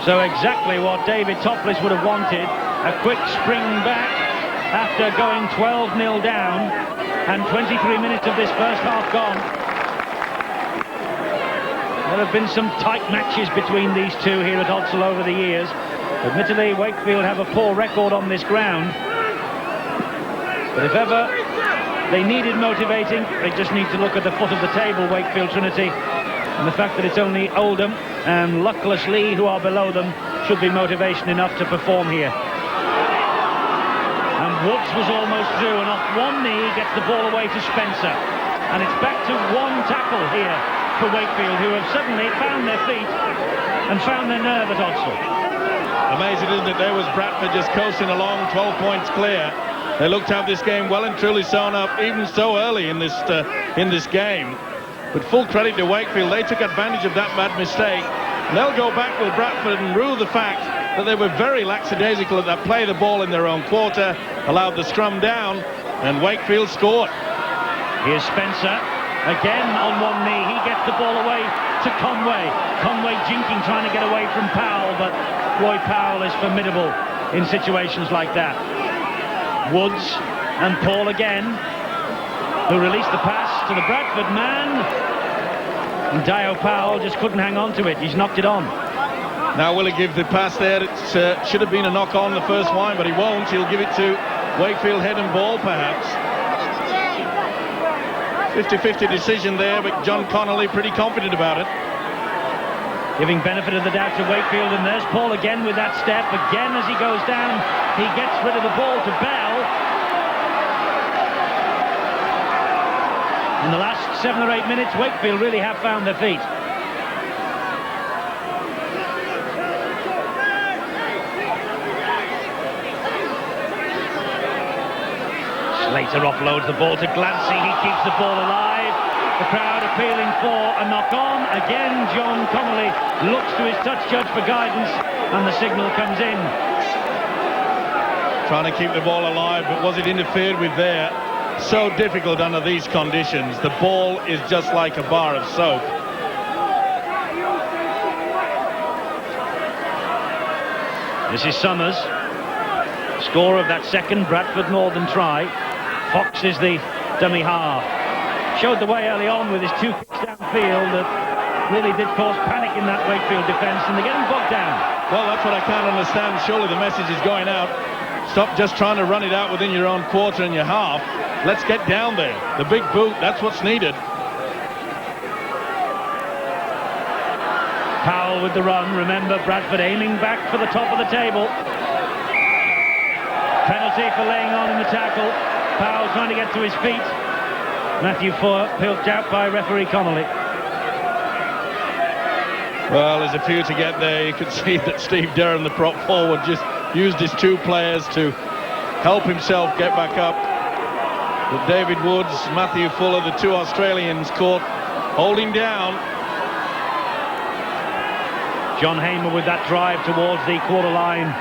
So exactly what David Topless would have wanted. A quick spring back after going 12-0 down, and 23 minutes of this first half gone. There have been some tight matches between these two here at Odsal over the years. Admittedly, Wakefield have a poor record on this ground. But if ever they needed motivating, they just need to look at the foot of the table, Wakefield Trinity. And the fact that it's only Oldham and luckless Lee who are below them should be motivation enough to perform here. Woods was almost through, and off one knee gets the ball away to Spencer. And it's back to one tackle here for Wakefield, who have suddenly found their feet and found their nerve at Odsal. Amazing, isn't it? There was Bradford just coasting along, 12 points clear. They looked to have this game well and truly sewn up, even so early in this game. But full credit to Wakefield, they took advantage of that bad mistake. And they'll go back with Bradford and rue the fact that they were very lackadaisical at that play the ball in their own quarter, allowed the scrum down, and Wakefield scored. Here's Spencer, again on one knee. He gets the ball away to Conway. Conway jinking, trying to get away from Powell, but Roy Powell is formidable in situations like that. Woods and Paul again, who released the pass to the Bradford man. And Dio Powell just couldn't hang on to it. He's knocked it on. Now will he give the pass there? It should have been a knock on the first line, but he won't. He'll give it to Wakefield head and ball, perhaps. 50-50 decision there, but John Connolly pretty confident about it. Giving benefit of the doubt to Wakefield, and there's Paul again with that step. Again, as he goes down, he gets rid of the ball to Bell. In the last 7 or 8 minutes, Wakefield really have found their feet. Slater offloads the ball to Glancy. He keeps the ball alive. The crowd appealing for a knock-on. Again, John Connolly looks to his touch judge for guidance, and the signal comes in. Trying to keep the ball alive, but was it interfered with there? So difficult under these conditions. The ball is just like a bar of soap. This is Summers. Score of that second Bradford Northern try. Fox is the dummy half. Showed the way early on with his 2 kicks downfield that really did cause panic in that Wakefield defence, and they're getting bogged down. Well, that's what I can't understand. Surely the message is going out. Stop just trying to run it out within your own quarter and your half. Let's get down there. The big boot, that's what's needed. Powell with the run. Remember, Bradford aiming back for the top of the table. Penalty for laying on in the tackle. Powell trying to get to his feet. Matthew Four pilked out by referee Connolly. Well, there's a few to get there. You could see that Steve Durham, the prop forward, just used his 2 players to help himself get back up. But David Woods, Matthew Fuller, the 2 Australians caught holding down. John Hamer with that drive towards the quarter line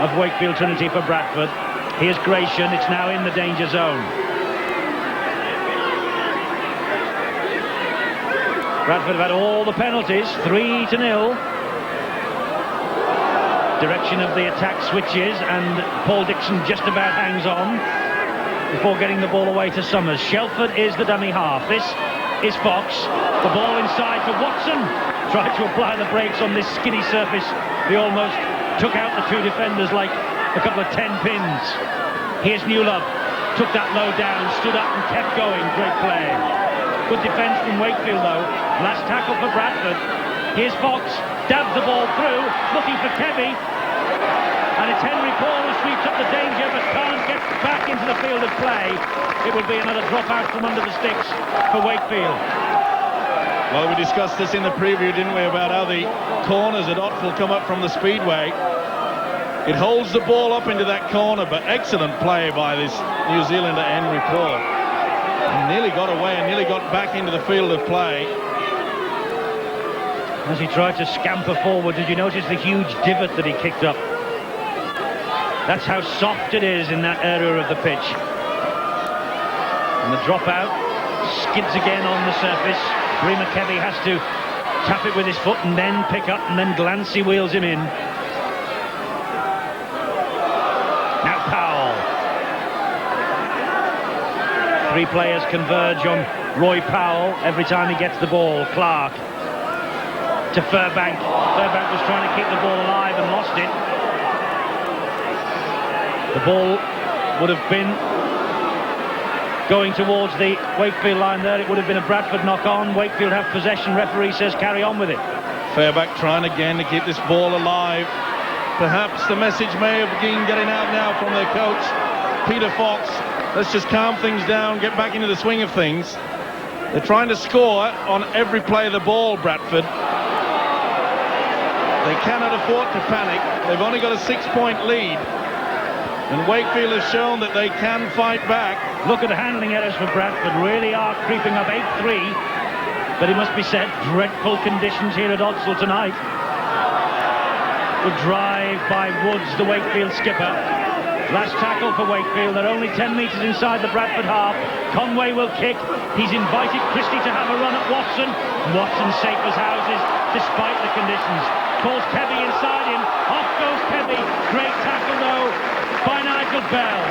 of Wakefield Trinity for Bradford. Here's Gratian. It's now in the danger zone. Bradford have had all the penalties, 3-0. Direction of the attack switches, and Paul Dixon just about hangs on before getting the ball away to Summers. Shelford is the dummy half. This is Fox. The ball inside to Watson. Tried to apply the brakes on this skinny surface. He almost took out the 2 defenders like a couple of 10 pins. Here's Newlove. Took that low down, stood up and kept going. Great play. Good defence from Wakefield, though. Last tackle for Bradford. Here's Fox. Dabs the ball through. Looking for Kebby. And it's Henry Paul who sweeps up the danger, but can't get back into the field of play. It will be another drop out from under the sticks for Wakefield. Well, we discussed this in the preview, didn't we, about how the corners at Otfield come up from the speedway. It holds the ball up into that corner, but excellent play by this New Zealander, Henry Paul. He nearly got away and nearly got back into the field of play. As he tried to scamper forward, did you notice the huge divot that he kicked up? That's how soft it is in that area of the pitch. And the dropout skids again on the surface. Bremer Kebby has to tap it with his foot and then pick up, and then Glancy wheels him in. Now Powell. 3 players converge on Roy Powell every time he gets the ball. Clark to Furbank. Furbank was trying to keep the ball alive and lost it. The ball would have been going towards the Wakefield line there. It would have been a Bradford knock-on. Wakefield have possession. Referee says carry on with it. Fairback trying again to keep this ball alive. Perhaps the message may have been getting out now from their coach Peter Fox, let's just calm things down, get back into the swing of things. They're trying to score on every play of the ball, Bradford. They cannot afford to panic. They've only got a 6-point lead. And Wakefield has shown that they can fight back. Look at the handling errors for Bradford. Really are creeping up 8-3. But it must be said, dreadful conditions here at Odsal tonight. Good drive by Woods, the Wakefield skipper. Last tackle for Wakefield. They're only 10 metres inside the Bradford half. Conway will kick. He's invited Christie to have a run at Watson. Watson safe as houses, despite the conditions. Calls Kebby inside him. Off goes Kebby. Great tackle, though, by Nigel Bell.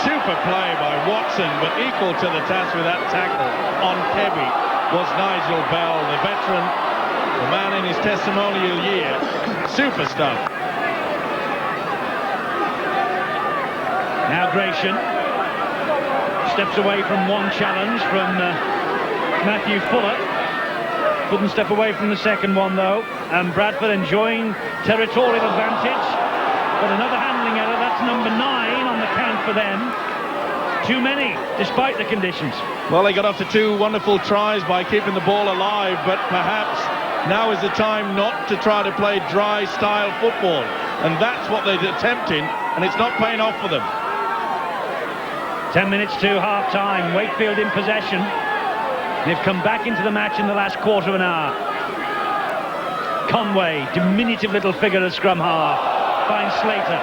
Super play by Watson, but equal to the task with that tackle on Kebby was Nigel Bell, the veteran, the man in his testimonial year. Super stuff. Now Gratian steps away from one challenge from Matthew Fuller. Couldn't step away from the second one, though. And Bradford enjoying territorial advantage. But another handling error. That's number 9 on the count for them. Too many, despite the conditions. Well, they got off to 2 wonderful tries by keeping the ball alive, but perhaps now is the time not to try to play dry-style football. And that's what they're attempting, and it's not paying off for them. 10 minutes to half-time. Wakefield in possession. They've come back into the match in the last quarter of an hour. Conway, diminutive little figure at scrum half, finds Slater.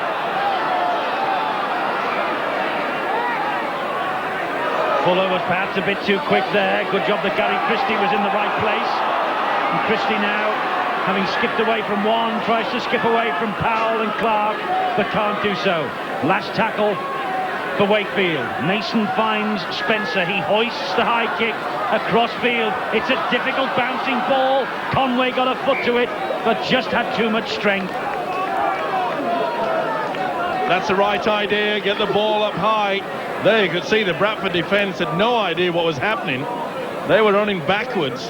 Fuller was perhaps a bit too quick there. Good job that Gary Christie was in the right place. And Christie now, having skipped away from one, tries to skip away from Powell and Clark, but can't do so. Last tackle for Wakefield. Mason finds Spencer. He hoists the high kick across field. It's a difficult bouncing ball. Conway got a foot to it, but just had too much strength. That's the right idea. Get the ball up high. There you could see the Bradford defence had no idea what was happening. They were running backwards.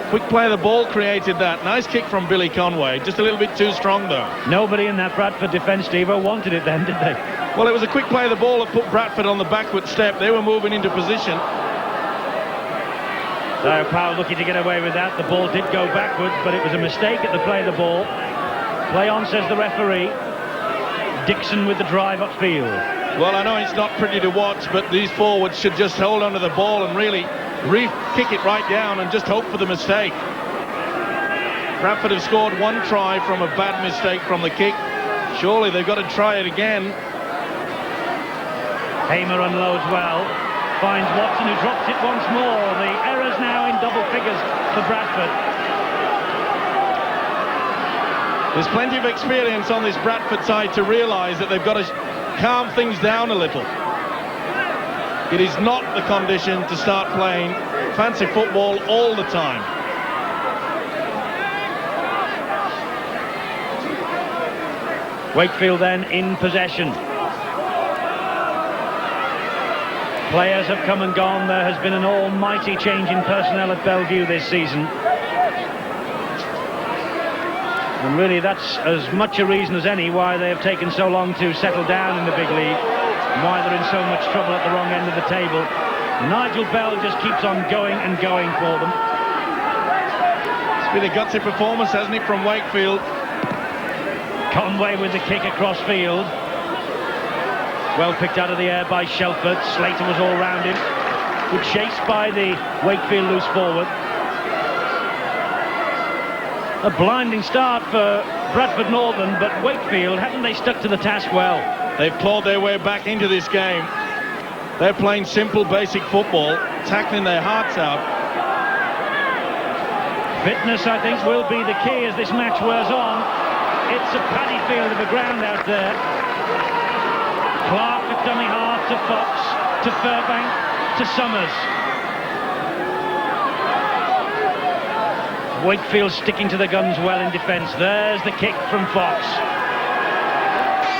Quick play of the ball created that. Nice kick from Billy Conway. Just a little bit too strong, though. Nobody in that Bradford defence, Steve-O, wanted it then, did they? Well, it was a quick play of the ball that put Bradford on the backward step. They were moving into position. So Powell lucky to get away with that. The ball did go backwards, but it was a mistake at the play of the ball. Play on, says the referee. Dixon with the drive upfield. Well, I know it's not pretty to watch, but these forwards should just hold onto the ball and really kick it right down and just hope for the mistake. Bradford have scored 1 try from a bad mistake from the kick. Surely they've got to try it again. Hamer unloads well. Finds Watson, who drops it once more. The errors now in double figures for Bradford. There's plenty of experience on this Bradford side to realise that they've got to calm things down a little. It is not the condition to start playing fancy football all the time. Wakefield then in possession. Players have come and gone. There has been an almighty change in personnel at Bellevue this season. And really that's as much a reason as any why they have taken so long to settle down in the big league, and why they're in so much trouble at the wrong end of the table. Nigel Bell just keeps on going and going for them. It's been a gutsy performance, hasn't it, from Wakefield? Conway with the kick across field. Well picked out of the air by Shelford. Slater was all round him. Good chase by the Wakefield loose forward. A blinding start for Bradford Northern, but Wakefield, haven't they stuck to the task well? They've clawed their way back into this game. They're playing simple, basic football, tackling their hearts out. Fitness, I think, will be the key as this match wears on. It's a paddy field of a ground out there. Clark at dummy half to Fox, to Furbank, to Summers. Wakefield sticking to the guns well in defence. There's the kick from Fox.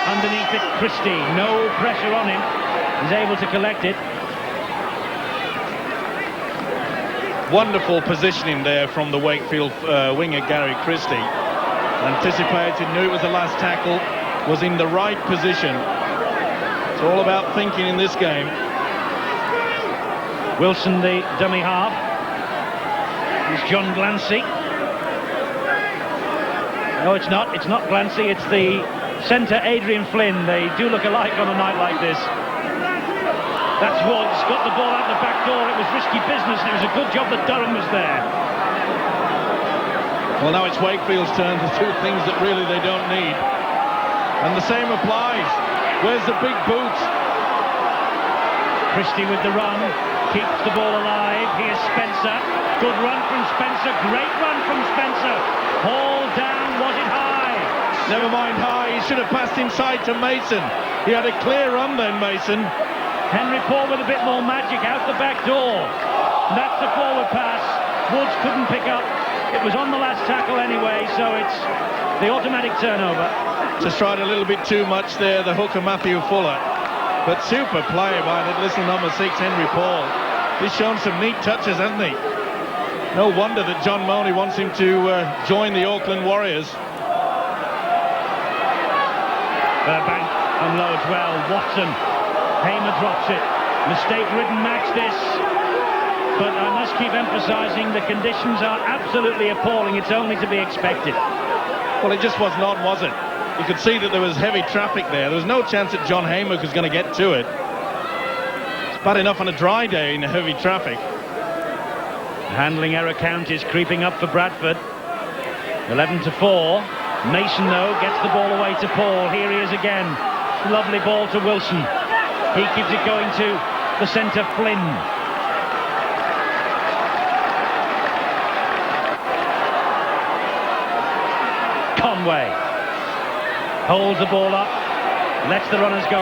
Underneath it, Christie. No pressure on him. He's able to collect it. Wonderful positioning there from the Wakefield winger, Gary Christie. Anticipated, knew it was the last tackle, was in the right position. It's all about thinking in this game. Wilson, the dummy half. It's John Glancy. No, it's not. It's not Glancy. It's the centre, Adrian Flynn. They do look alike on a night like this. That's Woods. Got the ball out the back door. It was risky business, and it was a good job that Durham was there. Well, now it's Wakefield's turn to do things that really they don't need. And the same applies. Where's the big boot? Christie with the run. Keeps the ball alive. Here's Spencer. Good run from Spencer. Great run from Spencer. Hauled down. Was it high? Never mind high. He should have passed inside to Mason. He had a clear run then, Mason. Henry Paul with a bit more magic out the back door. And that's the forward pass. Woods couldn't pick up. It was on the last tackle anyway, so it's the automatic turnover. Just tried a little bit too much there, the hooker Matthew Fuller. But super play by the little number 6, Henry Paul. He's shown some neat touches, hasn't he? No wonder that John Mooney wants him to join the Auckland Warriors. Burbank unloads well. Watson. Hamer drops it. Mistake-ridden match this. But I must keep emphasising the conditions are absolutely appalling. It's only to be expected. Well, it just was not, was it? You could see that there was heavy traffic there. There was no chance that John Hamer was going to get to it. It's bad enough on a dry day in heavy traffic. Handling error count is creeping up for Bradford. 11-4. Mason, though, gets the ball away to Paul. Here he is again. Lovely ball to Wilson. He keeps it going to the centre, Flynn. Conway holds the ball up, lets the runners go.